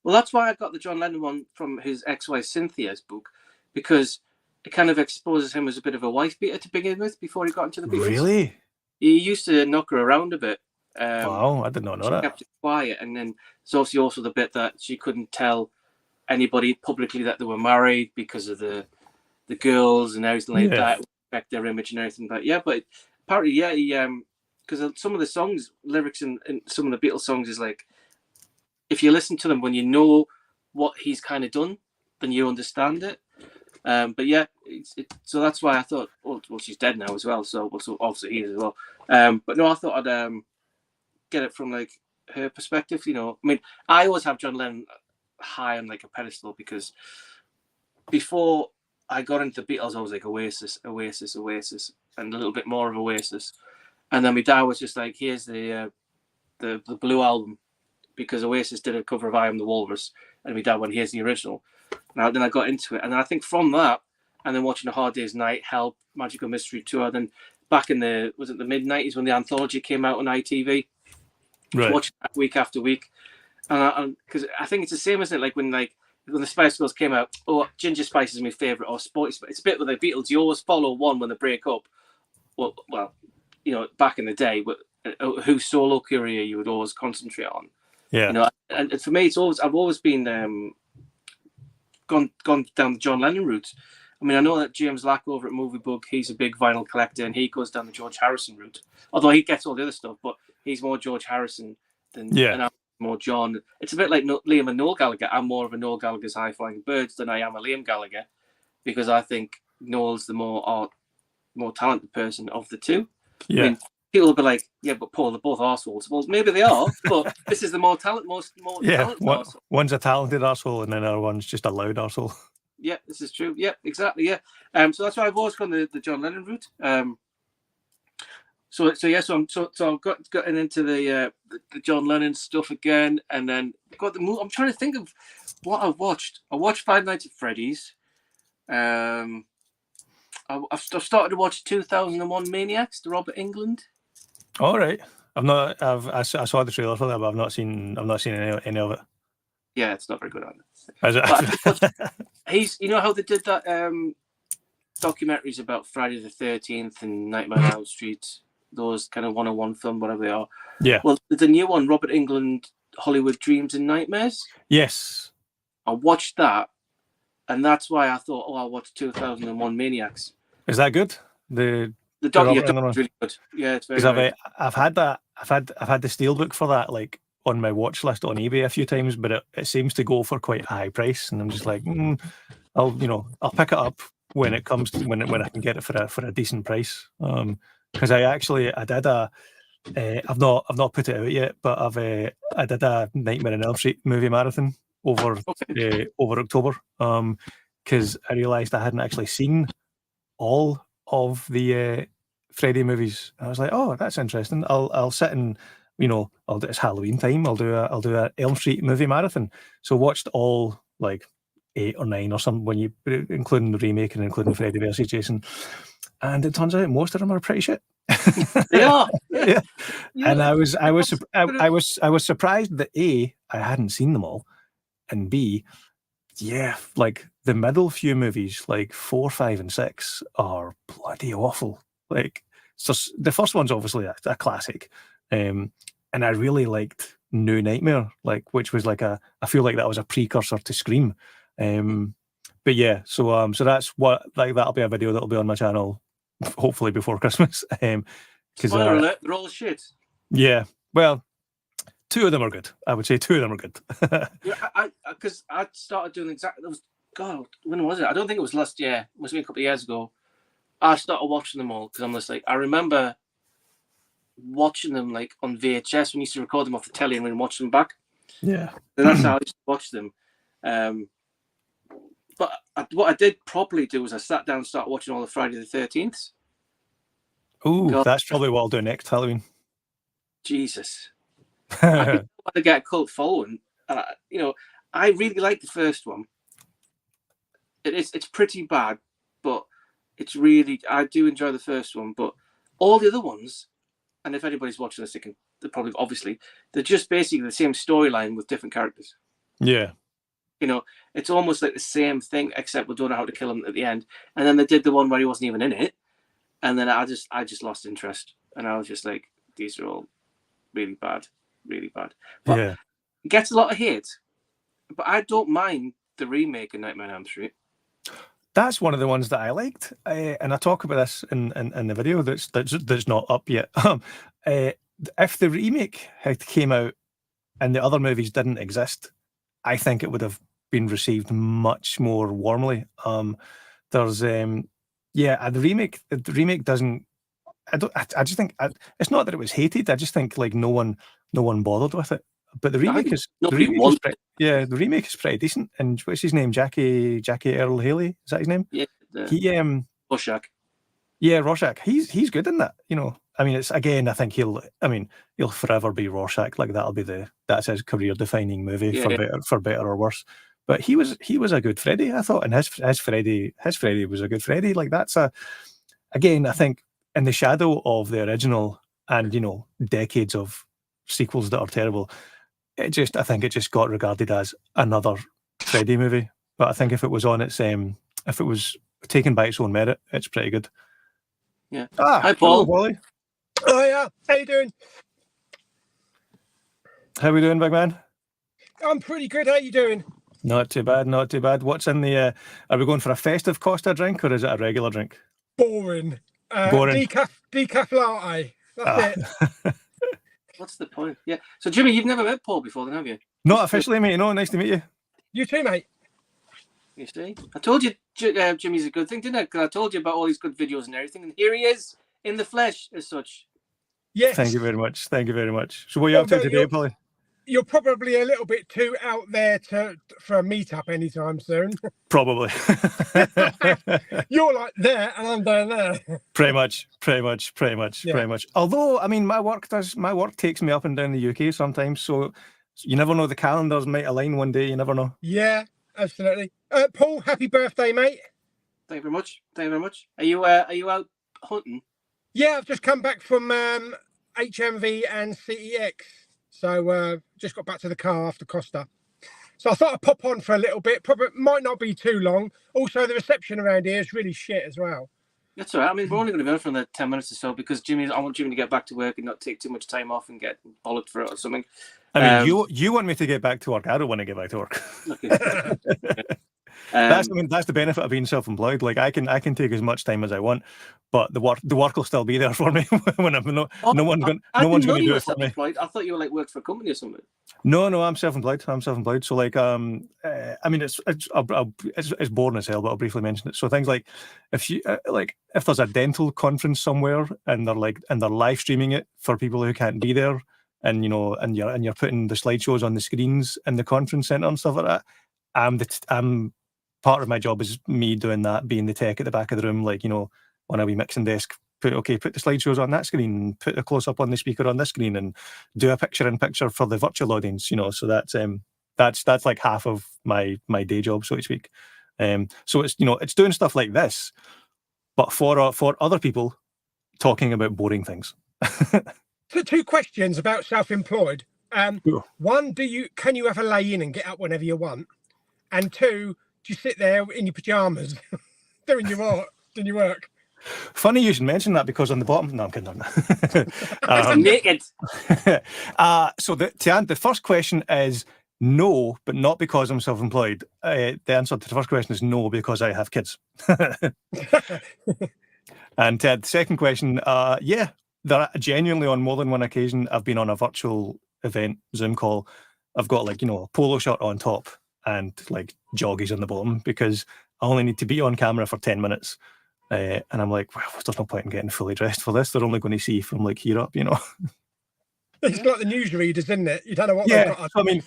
A: Well, that's why I got the John Lennon one from his ex-wife Cynthia's book, because it kind of exposes him as a bit of a wife beater to begin with before he got into the Beatles.
B: Really?
A: He used to knock her around a bit.
B: Wow, I did not know that.
A: She kept it quiet, and then there's obviously also the bit that she couldn't tell anybody publicly that they were married because of the girls and everything like that, affect their image and everything. But apparently, he because some of the songs, lyrics in some of the Beatles songs is like, if you listen to them when you know what he's kind of done, then you understand it. So that's why I thought, well, she's dead now as well, so obviously he is as well. But no, I thought I'd get it from like her perspective. I mean, I always have John Lennon high on like a pedestal, because before I got into the Beatles, I was like Oasis, and a little bit more of Oasis. And then my dad was just like, here's the Blue album, because Oasis did a cover of I Am the Walrus, and my dad went, here's the original. Now then I got into it, and I think from that, and then watching A Hard Day's Night, Help, Magical Mystery Tour, then back in the mid-90s when the anthology came out on ITV,
B: right,
A: watching that week after week, and because I think it's the same, isn't it? Like when the Spice Girls came out, Ginger Spice is my favourite, or Sporty Spice. It's a bit with the Beatles, you always follow one when they break up. Well, back in the day, but whose solo career you would always concentrate on.
B: Yeah.
A: And for me, I've always been gone down the John Lennon route. I mean, I know that James Lack over at Movie Bug, he's a big vinyl collector, and he goes down the George Harrison route. Although he gets all the other stuff, but he's more George Harrison and I'm more John. It's a bit like Liam and Noel Gallagher. I'm more of a Noel Gallagher's High Flying Birds than I am a Liam Gallagher, because I think Noel's the more talented person of the two.
B: Yeah.
A: I mean, people will be like, yeah, but Paul, they're both arseholes. Well, maybe they are, but this is the more talented arsehole.
B: One's a talented arsehole, and then the other one's just a loud arsehole.
A: Yeah, this is true. Yeah, exactly. Yeah. So that's why I've always gone the John Lennon route. So I've gotten into the John Lennon stuff again, and then got the movie. I'm trying to think of what I watched. I watched Five Nights at Freddy's. I've started to watch 2001 Maniacs, the Robert Englund.
B: All right. I saw the trailer for that, but I've not seen any of it.
A: Yeah, it's not very good either.
B: Is it?
A: How they did that documentaries about Friday the 13th and Nightmare on Elm Street, those kind of 101 film, whatever they are.
B: Yeah.
A: Well, the new one, Robert Englund, Hollywood Dreams and Nightmares.
B: Yes.
A: I watched that, and that's why I thought, I'll watch 2001 Maniacs.
B: Is that good? The
A: documentary is really good. Yeah, it's very good.
B: I've had the steelbook for that, like, on my watch list on eBay a few times, but it seems to go for quite a high price, and I'm just like, I'll pick it up when it comes to, when I can get it for a decent price. Because I've not put it out yet, but I did a Nightmare on Elm Street movie marathon over October. Because I realised I hadn't actually seen all of the Freddy movies. I was like, oh, that's interesting. I'll sit and it's Halloween time. I'll do a Elm Street movie marathon. So watched all like 8 or 9 or something, when you including the remake and including Freddy versus Jason. and it turns out most of them are pretty shit.
A: They are.
B: Yeah. And I was surprised that A, I hadn't seen them all, and B, yeah, like the middle few movies, like 4, 5, and 6, are bloody awful. Like, so the first one's obviously a classic, and I really liked New Nightmare, like, which was like I feel like that was a precursor to Scream. But yeah, so that's what, like, that'll be a video that'll be on my channel, hopefully before Christmas.
A: Spoiler alert, they're all shit.
B: Yeah, well, 2 of them are good. I would say 2 of them are good.
A: Yeah, because I started doing exactly. That was, God, when was it? I don't think it was last year. It must have been a couple of years ago. I started watching them all because I'm just like, I remember watching them like on VHS when we used to record them off the telly and then watch them back.
B: Yeah,
A: and that's how I used to watch them. But what I did properly do was I sat down and started watching all the Friday the 13th.
B: Oh, that's probably what I'll do next Halloween.
A: Jesus. I think to get a cult following. You know, I really like the first one. It's pretty bad, but it's really, I do enjoy the first one. But all the other ones, and if anybody's watching this, they're probably, obviously, they're just basically the same storyline with different characters.
B: Yeah.
A: You know, it's almost like the same thing, except we don't know how to kill him at the end. And then they did the one where he wasn't even in it, and then I just lost interest, and I was just like, these are all really bad, really bad. But
B: Yeah,
A: it gets a lot of hate, but I don't mind the remake of Nightmare on Elm Street.
B: that's one of the ones that I liked, and I talk about this in the video that's not up yet. If the remake had came out and the other movies didn't exist, I think it would have been received much more warmly. There's the remake doesn't. I just think it's not that it was hated. I just think like no one bothered with it. But the remake is the remake is pretty decent. And what's his name? Jackie Earl Haley, is that his name?
A: Yeah,
B: he
A: Rorschach.
B: Yeah, Rorschach. He's good in that. You know, I mean, it's again. I think he'll forever be Rorschach. Like that's his career defining movie for better or worse. But he was a good Freddy, I thought, and his Freddy was a good Freddy. Like that's again, I think in the shadow of the original and decades of sequels that are terrible. I think it just got regarded as another Freddy movie. But I think if it was on its if it was taken by its own merit, it's pretty good.
A: Yeah. Hi, Paul.
B: Hello, Wally.
C: Oh yeah, how you doing?
B: How we doing, big man?
C: I'm pretty good. How you doing?
B: Not too bad, not too bad. What's in the? Are we going for a festive Costa drink or is it a regular drink?
C: Boring.
B: Boring.
C: Decaf latte. That's it.
A: What's the point? Yeah. So, Jimmy, you've never met Paul before, then, have you?
B: Not officially, mate. No, nice to meet you.
C: You too, mate.
A: You see, I told you Jimmy's a good thing, didn't I? Because I told you about all these good videos and everything, and here he is in the flesh, as such.
C: Yes.
B: Thank you very much. Thank you very much. So, what are you up to today, Polly?
C: You're probably a little bit too out there for a meetup anytime soon. Probably. You're like there, and I'm down there. Pretty much.
B: Although, I mean, my work takes me up and down the UK sometimes, so you never know. The calendars might align one day. You never know.
C: Yeah, absolutely. Paul, happy birthday, mate.
A: Thank you very much. Are you out hunting?
C: Yeah, I've just come back from HMV and CEX. So just got back to the car after Costa. So I thought I'd pop on for a little bit. Probably might not be too long. Also, the reception around here is really shit as well.
A: That's all right. I mean, we're only going to be on for another 10 minutes or so because I want Jimmy to get back to work and not take too much time off and get bollocked for it or something.
B: I mean, you want me to get back to work. I don't want to get back to work.
A: Okay.
B: That's the benefit of being self-employed. Like I can take as much time as I want, but the work will still be there for me when I'm no one's going to do it for me.
A: I thought you were like worked for a company or something.
B: No, I'm self-employed. So like, I mean, it's boring as hell, but I'll briefly mention it. So things like if there's a dental conference somewhere and they're live streaming it for people who can't be there, and you're putting the slideshows on the screens in the conference center and stuff like that. I'm part of my job is me doing that, being the tech at the back of the room, like, on a wee mixing desk, put the slideshows on that screen, put a close-up on the speaker on this screen, and do a picture-in-picture for the virtual audience, so that's like half of my day job, so to speak. So it's, it's doing stuff like this, but for other people talking about boring things.
C: So 2 questions about self-employed.
B: Cool.
C: One, can you ever lay in and get up whenever you want? And 2, do you sit there in your pajamas doing your work?
B: Funny you should mention that, because on the bottom, no, I'm kidding.
A: Naked.
B: So the first question is no, but not because I'm self-employed. The answer to the first question is no, because I have kids. And the second question, yeah, there genuinely on more than one occasion I've been on a virtual event Zoom call. I've got like, a polo shirt on top and like joggies on the bottom, because I only need to be on camera for 10 minutes. And I'm like, well, there's no point in getting fully dressed for this. They're only going to see from like here up,
C: It's like the newsreaders, isn't it? You don't know what they've
B: Yeah,
C: got.
B: so, I mean,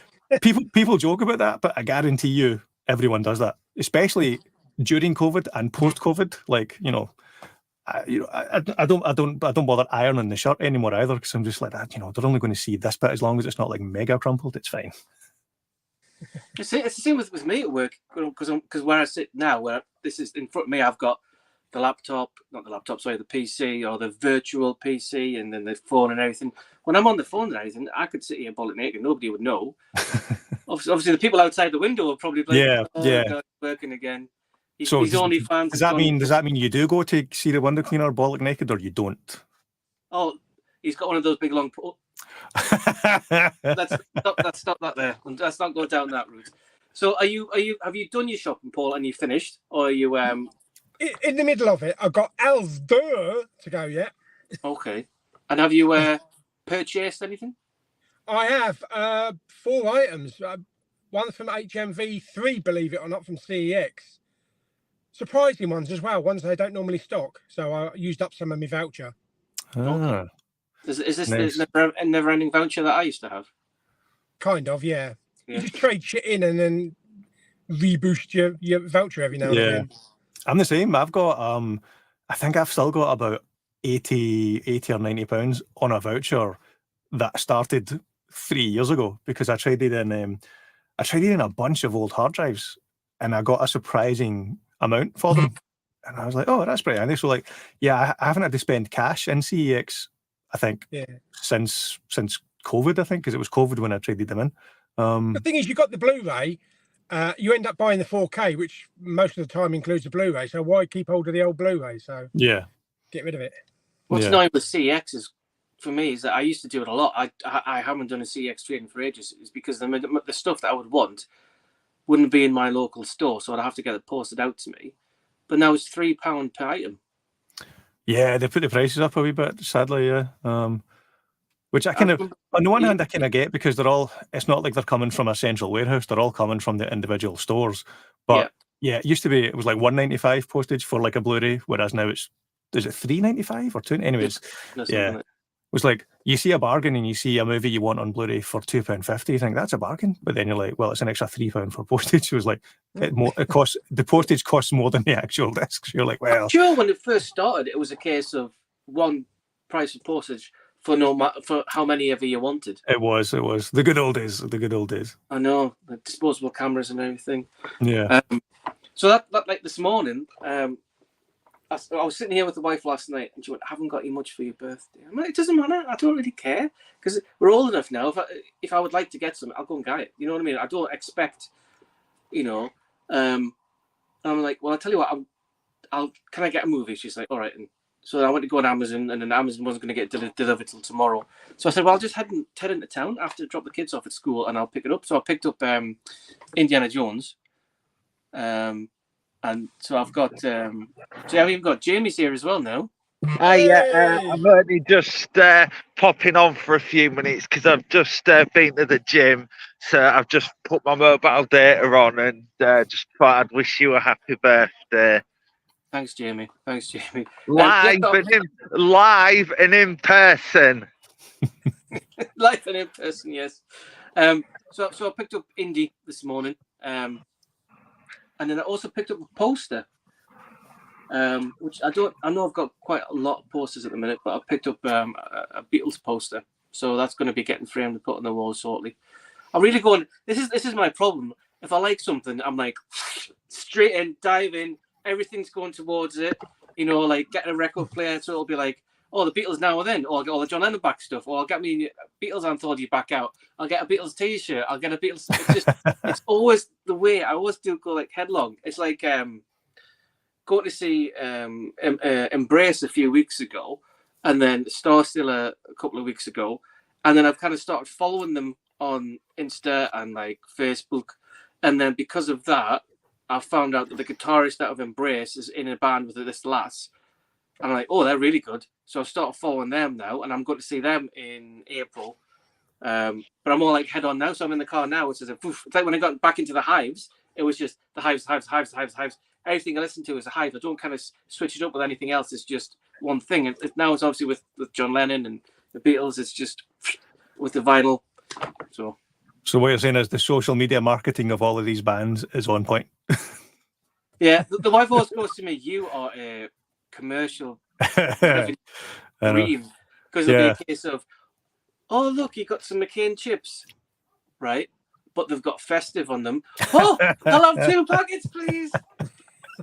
B: people joke about that, but I guarantee you, everyone does that, especially during COVID and post-COVID. Like, I don't bother ironing the shirt anymore either, because I'm just like that. They're only going to see this bit, as long as it's not like mega crumpled. It's fine.
A: It's the same with me at work, because where I sit now, where this is in front of me, I've got the PC or the virtual PC, and then the phone and everything. When I'm on the phone and everything, I could sit here bullet naked, nobody would know. Obviously, the people outside the window will probably be like,
B: yeah.
A: God, working again.
B: So
A: He's only fans.
B: Does that mean you do go to see the window cleaner bollock naked, or you don't?
A: Oh, he's got one of those big long. Let's stop that there. Let's not go down that route. So, have you done your shopping, Paul, and you finished, or are you
C: in the middle of it? I've got Alsdur to go yet.
A: Okay. And have you purchased anything?
C: I have 4 items. One from HMV, 3, believe it or not, from CEX. Surprising ones as well, ones they don't normally stock. So I used up some of my voucher.
B: Ah,
A: Is this
B: nice.
A: the never-ending voucher that I used to have?
C: Kind of, yeah. You just trade shit in and then reboost your voucher every now and again.
B: I'm the same. I've got I think I've still got about 80 or 90 pounds on a voucher that started 3 years ago, because I traded in a bunch of old hard drives, and I got a surprising amount for them. And I was like, oh, that's pretty handy. So like, yeah, I haven't had to spend cash in CEX, I think, since COVID, I think, because it was COVID when I traded them in.
C: The thing is, you got the Blu-ray, you end up buying the 4K, which most of the time includes the Blu-ray. So why keep hold of the old Blu-ray? So
B: yeah,
C: get rid of it.
A: What's annoying with CEX is, for me, is that I used to do it a lot. I haven't done a CEX trading for ages. It's because the stuff that I would want wouldn't be in my local store, so I'd have to get it posted out to me. But now it's £3 per item. Yeah,
B: they put the prices up a wee bit, sadly, yeah. Which I kind of, on the one hand, I kind of get, because it's not like they're coming from a central warehouse, they're all coming from the individual stores. But yeah, it used to be, it was like $1.95 postage for like a Blu-ray, whereas now is it $3.95 or $2? Anyways, yeah. It was like, you see a bargain and you see a movie you want on Blu-ray for £2.50, you think that's a bargain, but then you're like, well, it's an extra £3 for postage. It was like, it costs, the postage costs more than the actual disc. So you're like, well,
A: I'm sure when it first started, it was a case of one price of postage for for how many ever you wanted.
B: It was the good old days.
A: I know, the disposable cameras and everything.
B: Yeah.
A: So that like this morning, I was sitting here with the wife last night, and she went, "I haven't got you much for your birthday." I'm like, "It doesn't matter. I don't really care, because we're old enough now. If I would like to get something, I'll go and get it. You know what I mean? I don't expect, I'm like, "Well, I'll tell you what. Can I get a movie?" She's like, "All right." And so I went to go on Amazon, and then Amazon wasn't going to get delivered till tomorrow. So I said, "Well, I'll just head into town after drop the kids off at school, and I'll pick it up." So I picked up Indiana Jones. And so I've got, I've even got Jamie's here as well now.
D: I'm only just popping on for a few minutes, because I've just been to the gym. So I've just put my mobile data on, and just thought I'd wish you a happy birthday.
A: Thanks, Jamie.
D: Live and in person.
A: Live and in person, yes. So I picked up Indy this morning. And then I also picked up a poster, which I know I've got quite a lot of posters at the minute, but I picked up a Beatles poster, so that's going to be getting framed and put on the wall shortly. I'm really going. This is my problem. If I like something, I'm like straight in, dive in. Everything's going towards it. you know, like getting a record player, so it'll be like, oh, the Beatles now and then, or I'll get all the John Lennon back stuff, or I'll get me Beatles anthology back out. I'll get a Beatles T-shirt. I'll get a Beatles. It's just, it's always the way. I always do go like headlong. It's like going to see Embrace a few weeks ago, and then Star Stiller a couple of weeks ago, and then I've kind of started following them on Insta and like Facebook, and then because of that, I found out that the guitarist out of Embrace is in a band with this lass. And I'm like, oh, they're really good. So I've started following them now, and I'm going to see them in April. But I'm all like head on now, so I'm in the car now. It's as if, it's like when I got back into the Hives, it was just the Hives. Everything I listen to is a Hive. I don't kind of switch it up with anything else. It's just one thing. And now it's obviously with John Lennon and the Beatles. It's just with the vinyl. So
B: what you're saying is the social media marketing of all of these bands is on point.
A: Yeah, the wife always goes to me, you are a commercial dream, because it'll be a case of, oh look, you got some McCain chips, right? But they've got festive on them. Oh, I'll have 2 packets, please.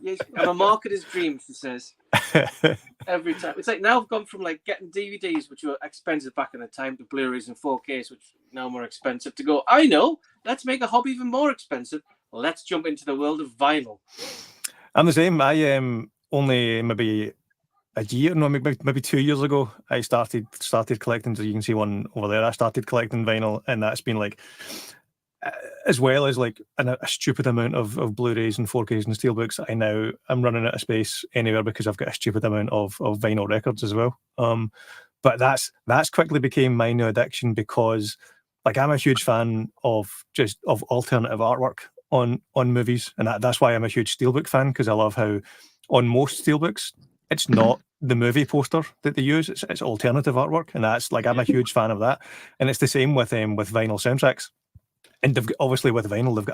A: Yes, I'm a marketer's dream, she says. Every time. It's like now I've gone from like getting DVDs, which were expensive back in the time, to Blu-rays and 4Ks, which now are more expensive, to go, I know, let's make a hobby even more expensive. Let's jump into the world of vinyl.
B: I'm the same. I only maybe a year, no, maybe 2 years ago, I started collecting. So you can see one over there. I started collecting vinyl, and that's been like, as well as like a stupid amount of Blu-rays and 4Ks and steelbooks. I'm running out of space anywhere because I've got a stupid amount of vinyl records as well. But that's quickly became my new addiction, because like I'm a huge fan of alternative artwork on movies, and that's why I'm a huge steelbook fan, because I love how on most steelbooks it's not the movie poster that they use, it's alternative artwork, and that's like I'm a huge fan of that. And it's the same with vinyl soundtracks. And obviously with vinyl they've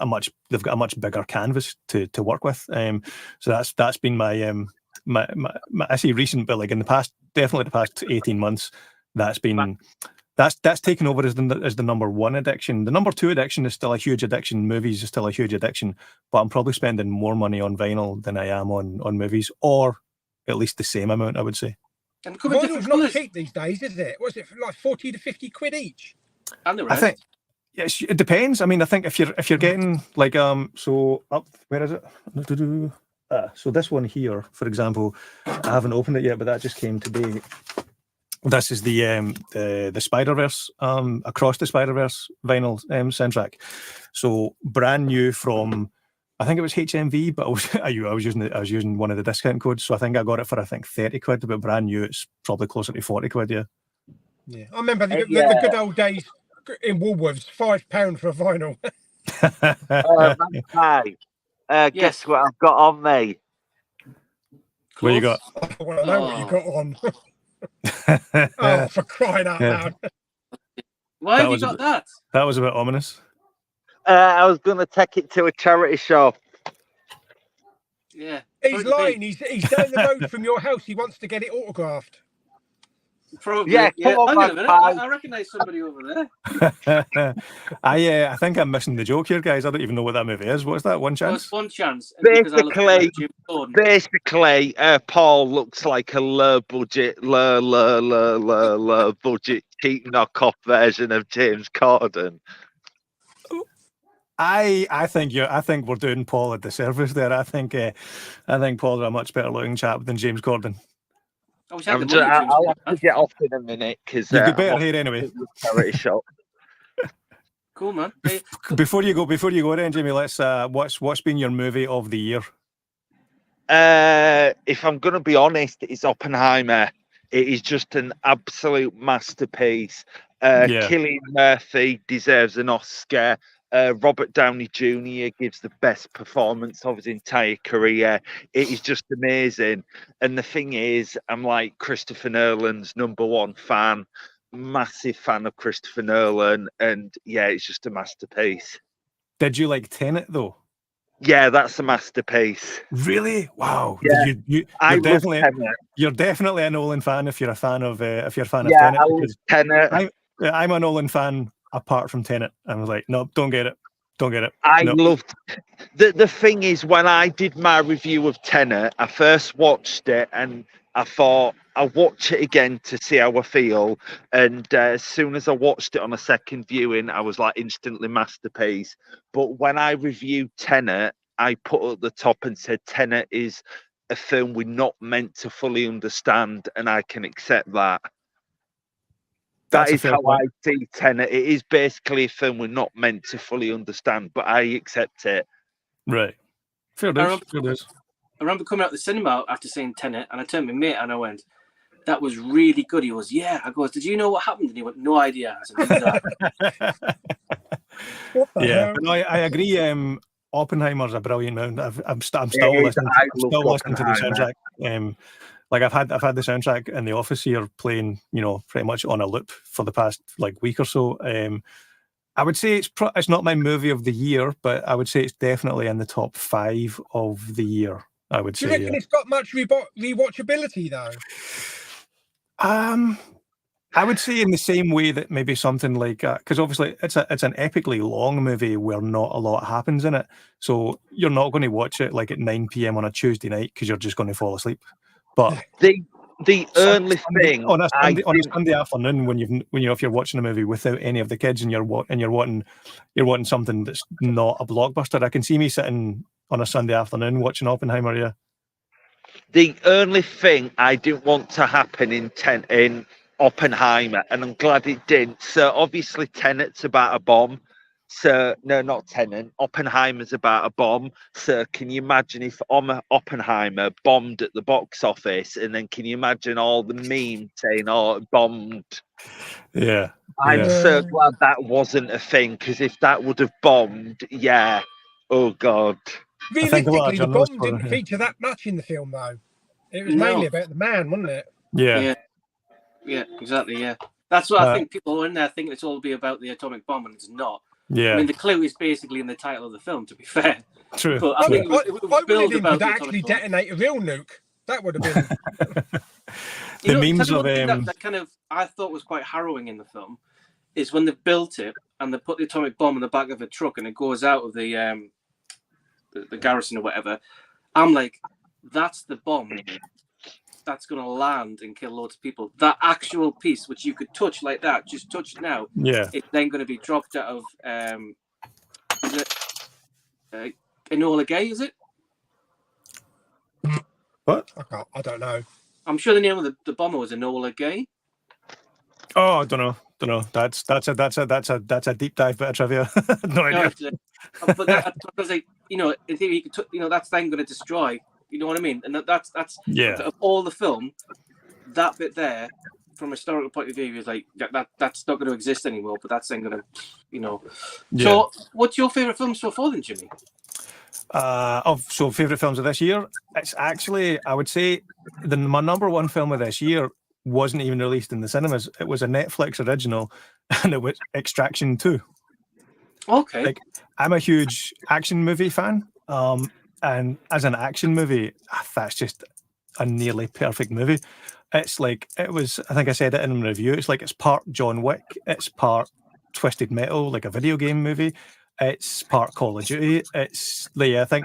B: got a much bigger canvas to work with. So that's been my I say recent, but like in the past, definitely the past 18 months, that's taken over as the number one addiction. The number two addiction is still a huge addiction. Movies is still a huge addiction, but I'm probably spending more money on vinyl than I am on movies, or at least the same amount, I would say.
A: And
C: vinyl's not cheap these days, is it? What's it, like 40 to 50 quid each?
A: And the rest.
B: I think, yes, it depends. I mean, I think if you're getting like so up, where is it? So this one here, for example, I haven't opened it yet, but that just came today. This is the Spider-Verse, Across the Spider-Verse vinyl soundtrack. So brand new from, I think it was HMV, but I was using one of the discount codes, so I think I got it for 30 quid, but brand new it's probably closer to 40 quid.
C: Yeah, I remember the good old days in Woolworths, £5 for a vinyl.
D: Guess what I've got on me?
B: What you got?
C: I want to know what you got on. Oh, for crying out loud.
A: Why have you got that?
B: That was a bit ominous.
D: I was going to take it to a charity shop.
A: Yeah.
C: He's lying. He's down the road from your house. He wants to get it autographed.
A: Probably.
D: Yeah,
A: Hang
D: on,
A: on a minute. I recognise somebody over there.
B: I think I'm missing the joke here, guys. I don't even know what that movie is. What's that? One Chance?
A: One Chance.
D: Basically, Paul looks like a low budget cheap knockoff version of James Corden.
B: I think we're doing Paul a disservice there. I think Paul's a much better looking chap than James Corden.
D: I'll have to get off in a minute because
B: you'd be better here anyway.
D: Charity shop.
A: Cool, man.
B: Before you go then, Jamie, let's what's been your movie of the year?
D: If I'm going to be honest, it's Oppenheimer. It is just an absolute masterpiece. Cillian Murphy deserves an Oscar. Robert Downey Jr. gives the best performance of his entire career. It is just amazing. And the thing is, I'm like Christopher Nolan's #1 fan, massive fan of Christopher Nolan. And yeah, it's just a masterpiece.
B: Did you like Tenet though?
D: Yeah, that's a masterpiece.
B: Really? Wow.
D: Yeah.
B: You're definitely a Nolan fan if you're a fan of Tenet.
D: I love Tenet.
B: I'm a Nolan fan apart from Tenet. I was like, no, don't get it. Don't get it.
D: I
B: No.
D: loved the thing is, when I did my review of Tenet, I first watched it and I thought I'll watch it again to see how I feel. And as soon as I watched it on a second viewing, I was like instantly masterpiece. But when I reviewed Tenet, I put at the top and said Tenet is a film we're not meant to fully understand, and I can accept that. That
B: That's a
D: is
B: fair
D: how
B: point.
D: I see Tenet. It is basically a film we're not meant to fully understand, but I accept it.
B: Right. Fair dues. Fair dues.
A: I remember coming out the cinema after seeing Tenet, and I turned to my mate and I went, "That was really good." He goes, "Yeah." I goes, "Did you know what happened?" And he went, "No idea." I said, "Neither."
C: What the
B: Yeah,
C: hell?
B: but no, I agree. Oppenheimer's a brilliant movie. I'm still
D: I
B: listening
D: love
B: to the soundtrack. Like I've had the soundtrack in the office here playing, pretty much on a loop for the past like week or so. I would say it's not my movie of the year, but I would say it's definitely in the top 5 of the year. I would
C: Do you
B: say.
C: reckon it's got much rewatchability though?
B: I would say in the same way that maybe something like because obviously it's an epically long movie where not a lot happens in it, so you're not going to watch it like at 9 p.m. on a Tuesday night because you're just going to fall asleep. But
D: the only thing
B: on a Sunday afternoon if you're watching a movie without any of the kids and you're wanting something that's not a blockbuster, I can see me sitting on a Sunday afternoon watching Oppenheimer. Yeah.
D: The only thing I didn't want to happen in Oppenheimer, and I'm glad it didn't. So obviously Tenet's about a bomb. So no, not Tenet. Oppenheimer's about a bomb. So can you imagine if Oppenheimer bombed at the box office, and then can you imagine all the memes saying, "Oh, it bombed"?
B: Yeah.
D: I'm so glad that wasn't a thing, because if that would have bombed, yeah, oh god.
C: Realistically, the bomb didn't feature that much in the film, though. It was mainly about the man, wasn't it?
B: Yeah.
A: Yeah, exactly. Yeah, that's what I think. People are in there thinking it's all be about the atomic bomb, and it's not.
B: Yeah.
A: I mean, the clue is basically in the title of the film. To be fair,
B: true.
A: But I think it was
C: wanted him to actually detonate a real nuke. That would have been.
B: The memes of
A: that kind of I thought was quite harrowing in the film is when they built it and they put the atomic bomb in the back of a truck and it goes out of the garrison or whatever. I'm like, that's the bomb that's going to land and kill loads of people. That actual piece, which you could touch like that, just touch it now.
B: Yeah.
A: It's then going to be dropped out of Enola Gay, is it?
B: What?
C: I don't know.
A: I'm sure the name of the bomber was Enola Gay.
B: Oh, I don't know. That's a deep dive bit of trivia. No idea.
A: But that was like, in theory, he could, that's then going to destroy. You know what I mean? And that's of all the film, that bit there, from a historical point of view, is like that's not going to exist anymore. But that's then going to,
B: Yeah.
A: So, what's your favorite film so far, then, Jimmy?
B: Favorite films of this year? It's actually, I would say, my number one film of this year wasn't even released in the cinemas. It was a Netflix original, and it was Extraction 2.
A: Okay.
B: Like, I'm a huge action movie fan, and as an action movie, that's just a nearly perfect movie. It's like, I think I said it in my review, it's like it's part John Wick, it's part Twisted Metal, like a video game movie, it's part Call of Duty. It's I think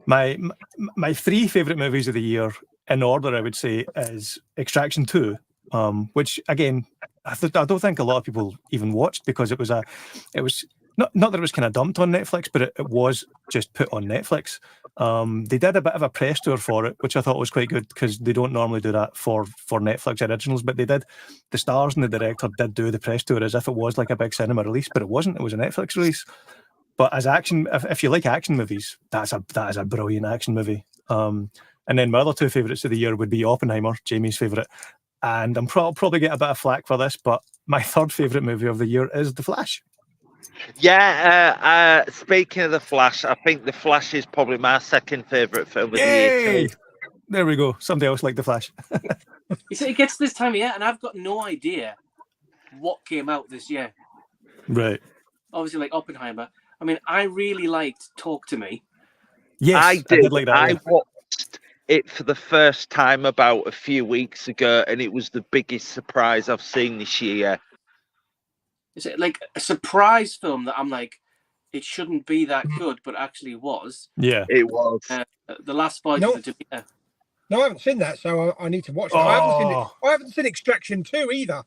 B: my 3 favorite movies of the year in order, I would say, is Extraction 2, which again I don't think a lot of people even watched because it was not that it was kind of dumped on Netflix, but it was just put on Netflix. They did a bit of a press tour for it, which I thought was quite good because they don't normally do that for Netflix originals, but they did. The stars and the director did do the press tour as if it was like a big cinema release, but it wasn't. It was a Netflix release. But as action, if you like action movies, that is a brilliant action movie. And then my other 2 favourites of the year would be Oppenheimer, Jamie's favourite. And I'll probably get a bit of flack for this, but my 3rd favourite movie of the year is The Flash.
D: Yeah, speaking of The Flash, I think The Flash is probably my 2nd favourite film of the year too.
B: There we go. Somebody else liked The Flash.
A: You see, it gets this time of year, and I've got no idea what came out this year.
B: Right.
D: Obviously,
A: like Oppenheimer. I mean, I really liked Talk to Me.
B: Yes,
D: I did
B: like that.
D: I watched it for the first time about a few weeks ago, and it was the biggest surprise I've seen this year.
A: Is it like a surprise film that I'm like, it shouldn't be that good, but actually was.
B: Yeah.
D: It was.
A: The Last Voyage
C: No.
A: of the Demeter.
C: No, I haven't seen that, so I need to watch that.
B: Oh.
C: I haven't seen Extraction 2 either.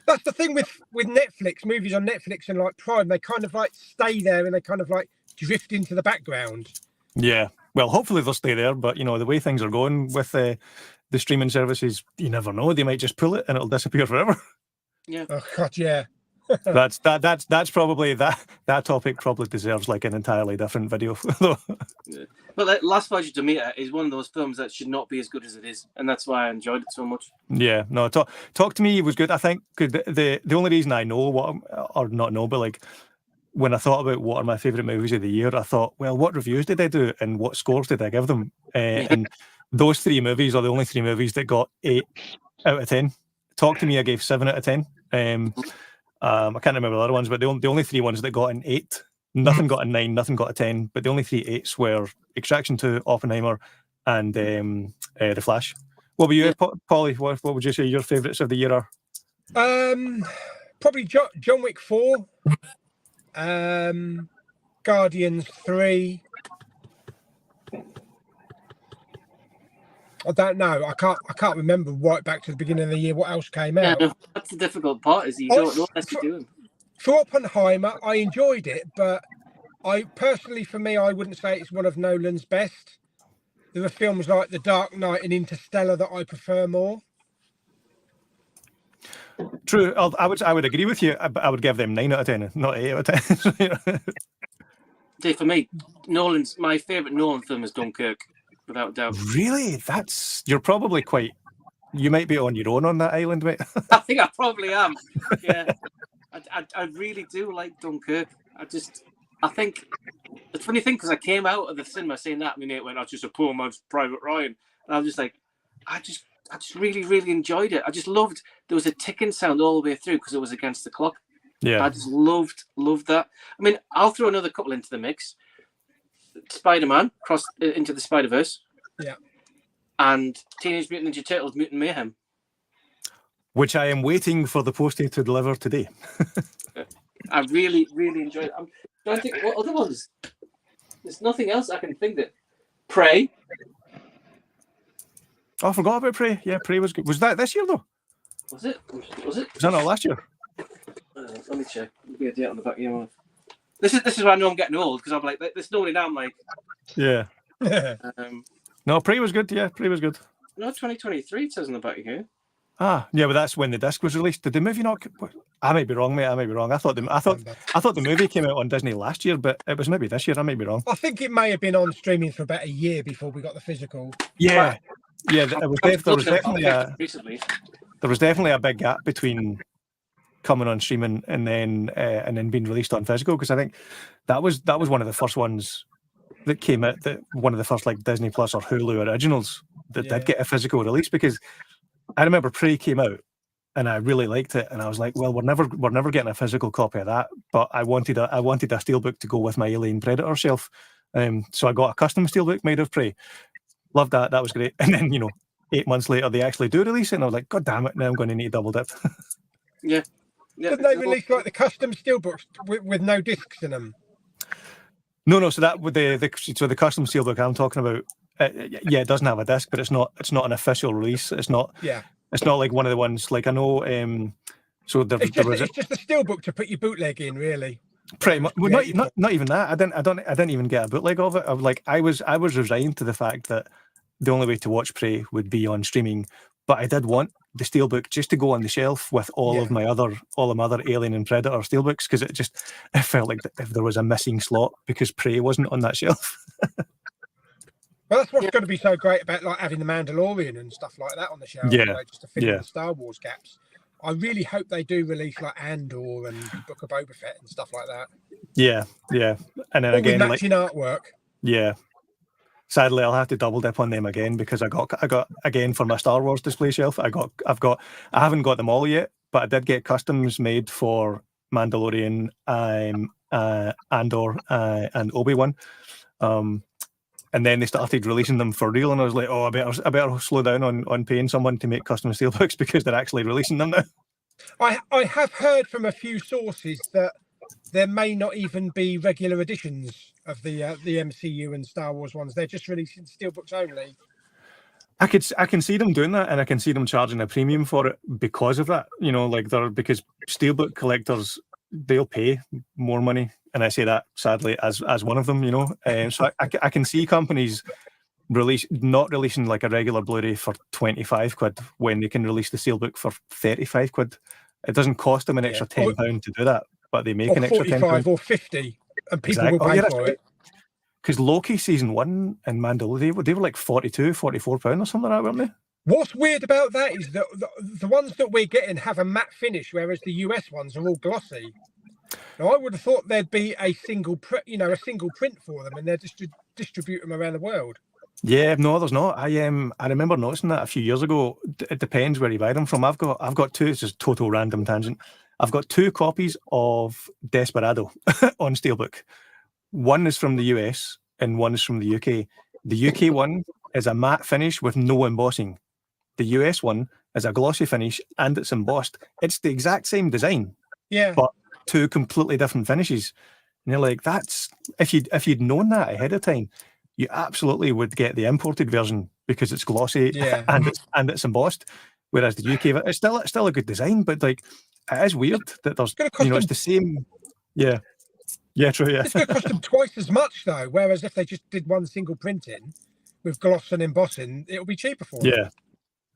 C: That's the thing with Netflix, movies on Netflix and like Prime, they kind of like stay there and they kind of like drift into the background.
B: Yeah. Well, hopefully they'll stay there, but you know, the way things are going with the streaming services, you never know. They might just pull it and it'll disappear forever.
A: Yeah.
C: Oh God, yeah.
B: That's probably that topic probably deserves like an entirely different video.
A: Yeah. But Last Voyage of Demeter is one of those films that should not be as good as it is, and that's why I enjoyed it so much.
B: Yeah, no, talk to me was good. I think the only reason I know what, or not know, but like when I thought about what are my favorite movies of the year, I thought, well, what reviews did I do and what scores did I give them? And those three movies are the only three movies that got 8 out of 10. Talk to Me, I gave 7 out of 10. I can't remember the other ones, but the only three ones that got an 8. Nothing got a 9, nothing got a 10, but the only 3 8s were Extraction 2, Oppenheimer, and The Flash. What were you, Polly? What would you say your favourites of the year are?
C: Probably John Wick 4, Guardians 3. I don't know. I can't remember right back to the beginning of the year what else came out.
A: Yeah, that's the difficult part, is you don't know what you're doing.
C: For Oppenheimer, I enjoyed it, but I personally, for me, I wouldn't say it's one of Nolan's best. There are films like The Dark Knight and Interstellar that I prefer more.
B: True, I would agree with you. I would give them 9 out of 10, not 8 out of 10.
A: See, for me, my favourite Nolan film is Dunkirk, without doubt.
B: Really? You're probably quite. You might be on your own on that island, mate.
A: I think I probably am. Yeah, I really do like Dunkirk. I think the funny thing, because I came out of the cinema saying that, my mate went, "I just a poor man's Private Ryan," and I was just like, I just really, really enjoyed it. I just loved there was a ticking sound all the way through because it was against the clock.
B: Yeah,
A: I just loved that. I mean, I'll throw another couple into the mix. Spider-Man Cross into the Spider-Verse.
C: Yeah.
A: And Teenage Mutant Ninja Turtles Mutant Mayhem.
B: which I am waiting for the postie to deliver today.
A: I really, really enjoyed it. I'm trying to think what other ones. There's nothing else I can think that. Prey.
B: Oh, I forgot about Prey. Yeah, Prey was good. Was that this year though?
A: Was it? Was
B: that not last year?
A: Let me check. There'll be a date on the back of your mouth. This is why I know I'm getting old, because I'm like this normally now I'm like
B: yeah. No, Prey was good. Yeah, Prey was good.
A: No, 2023 it says on the back of here.
B: Ah, yeah, but that's when the disc was released. Did the movie not? I might be wrong, mate. I might be wrong. I thought the movie came out on Disney last year, but it was maybe this year. I might be wrong.
C: I think it may have been on streaming for about a year before we got the physical.
B: Yeah, yeah. There was definitely a big gap between coming on streaming and then being released on physical, because I think that was one of the first ones that came out, that one of the first like Disney Plus or Hulu originals that did get a physical release. Because I remember Prey came out and I really liked it, and I was like, well, we're never getting a physical copy of that, but I wanted a steelbook to go with my Alien Predator shelf, so I got a custom steelbook made of Prey. Loved that. That was great. And then 8 months later they actually do release it, and I was like, god damn it, now I'm going to need a double dip.
A: Yeah.
C: Didn't they release like the custom steelbooks with no discs in them?
B: No. So that with the custom steelbook I'm talking about, it doesn't have a disc, but it's not an official release. It's not. Yeah. It's not like one of the ones like I know. So it's
C: just a steelbook to put your bootleg in, really.
B: Pretty much. Well, not even that. I didn't even get a bootleg of it. I was resigned to the fact that the only way to watch Prey would be on streaming, but I did want the steelbook just to go on the shelf with all of my other Alien and Predator steelbooks, because it felt like if there was a missing slot because Prey wasn't on that shelf.
C: Well, that's what's going to be so great about like having the Mandalorian and stuff like that on the shelf, just to fill in the Star Wars gaps. I really hope they do release like Andor and Book of Boba Fett and stuff like that.
B: Yeah, and then again,
C: with matching artwork.
B: Yeah. Sadly, I'll have to double dip on them again, because I got again for my Star Wars display shelf. I haven't got them all yet, but I did get customs made for Mandalorian, Andor, and Obi-Wan. And then they started releasing them for real, and I was like, oh, I better slow down on paying someone to make custom steelbooks, because they're actually releasing them now.
C: I have heard from a few sources that there may not even be regular editions of the MCU and Star Wars ones. They're just releasing steelbooks only.
B: I can see them doing that, and I can see them charging a premium for it because of that. You know, like because steelbook collectors, they'll pay more money, and I say that sadly as one of them. You know, so I can see companies not releasing like a regular Blu-ray for 25 quid when they can release the steelbook for 35 quid. It doesn't cost them an extra £10 to do that, but they make an extra £10
C: or 50, and people will pay for it.
B: Because Loki season 1 and Mandalorian, they were like £42-44 or something like that, weren't they?
C: What's weird about that is that the ones that we're getting have a matte finish, whereas the US ones are all glossy. Now, I would have thought there'd be a single print for them, and they'll distribute them around the world.
B: Yeah, no, there's not. I remember noticing that a few years ago. It depends where you buy them from. I've got two. It's just total random tangent. I've got 2 copies of Desperado on steelbook. One is from the US and one is from the UK. The UK one is a matte finish with no embossing. The US one is a glossy finish and it's embossed. It's the exact same design, but 2 completely different finishes. And you're like, that's if you'd known that ahead of time, you absolutely would get the imported version because it's glossy and it's embossed. Whereas the UK, it's still a good design, but like it is weird that there's it's the same. Yeah, true. Yeah,
C: it's going to cost them twice as much though. Whereas if they just did one single printing with gloss and embossing, it'll be cheaper for them.
B: Yeah,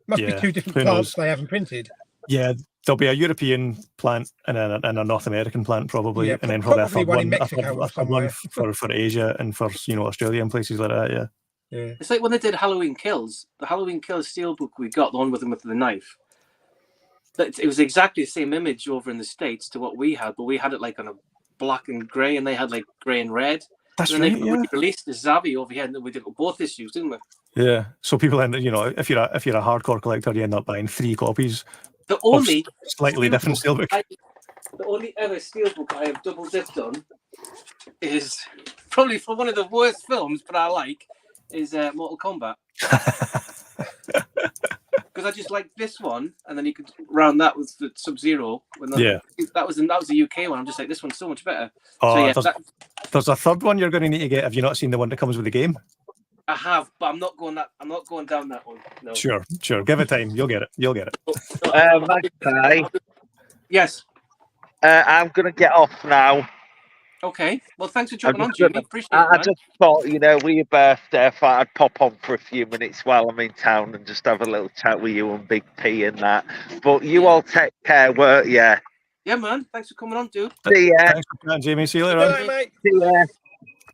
C: must be 2 different plants they haven't printed.
B: Yeah, there'll be a European plant and a North American plant probably, and then
C: probably one in Mexico or somewhere.
B: for Asia and for Australia and places like that. Yeah.
A: It's like when they did Halloween Kills. The Halloween Kills steelbook we got, the one with the knife. It was exactly the same image over in the States to what we had, but we had it like on a black and grey, and they had like grey and red.
B: That's
A: and
B: right.
A: They released the Zavi over here, and we did both issues, didn't we?
B: Yeah. So people end, if you're a hardcore collector, you end up buying 3 copies.
A: The only
B: slightly different steelbook.
A: The only ever steelbook I have double dipped on is probably for one of the worst films, but I like is Mortal Kombat. Because I just like this one, and then you could round that with the Sub-Zero. That was the UK one. I'm just like, this one's so much better.
B: Oh, so there's a third one you're going to need to get. Have you not seen the one that comes with the game?
A: I have, but I'm not going down that one. No.
B: Sure. Give it time. You'll get it.
D: Magpie.
A: Yes.
D: I'm going to get off now.
A: Okay. Well, thanks for jumping on, Jimmy. Appreciate it.
D: I just thought, with your birthday, I thought I'd pop on for a few minutes while I'm in town and just have a little chat with you and Big P and that. But you all take care, won't you?
A: Yeah, man. Thanks for coming on, dude.
D: See ya.
B: Thanks for coming, Jamie. See you later on.
C: Mate.
D: See ya.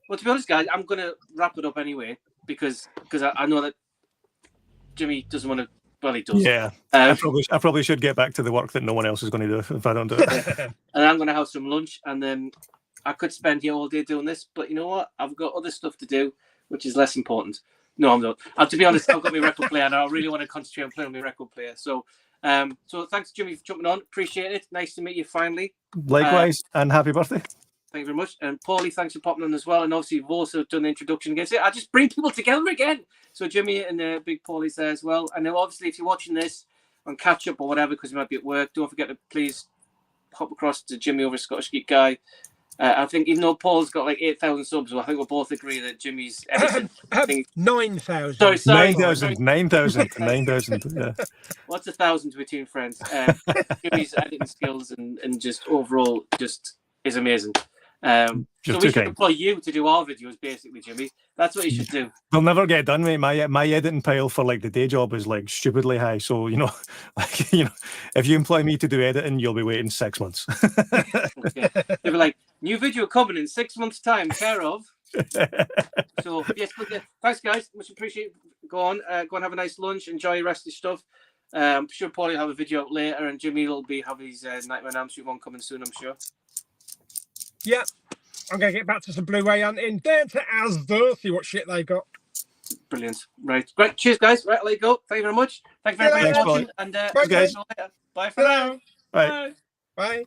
A: Well, to be honest, guys, I'm going to wrap it up anyway because I know that Jimmy doesn't want to. Well, he does.
B: Yeah. I probably should get back to the work that no one else is going to do if I don't do it.
A: And I'm going to have some lunch, and then I could spend here all day doing this. But you know what? I've got other stuff to do, which is less important. No, I'm not. To be honest, I've got my record player, and I really want to concentrate on playing on my record player. So thanks, Jimmy, for jumping on. Appreciate it. Nice to meet you finally.
B: Likewise, and happy birthday.
A: Thank you very much. And Paulie, thanks for popping on as well. And obviously, you've also done the introduction against it. I just bring people together again. So Jimmy and Big Paulie's there as well. And then obviously, if you're watching this on catch up or whatever, because you might be at work, don't forget to please hop across to Jimmy over Scottish Geek Guy. I think even though Paul's got like 8,000 subs, well, I think we'll both agree that Jimmy's editing.
C: 9,000.
A: Sorry.
B: 9,000. Yeah.
A: What's 1,000 between friends? Jimmy's editing skills and just overall just is amazing. So we should employ you to do our videos, basically, Jimmy. That's what you should do.
B: They'll never get done, mate. My editing pile for like the day job is like stupidly high. So if you employ me to do editing, you'll be waiting 6 months.
A: Okay. They'll be like, new video coming in 6 months' time. Care of. So yes, thanks, guys. Much appreciated. Go on have a nice lunch. Enjoy your rest of your stuff. I'm sure Paulie will have a video up later, and Jimmy will have his Nightmare on Elm Street one coming soon, I'm sure.
C: Yeah, I'm going to get back to some Blu-ray hunting down to Asda, see what shit they got.
A: Brilliant. Right. Great. Cheers, guys. Right, I'll let you go. Thank you very much. Thank you very much for watching. And
B: guys.
A: Bye for now.
B: Bye.
C: Bye.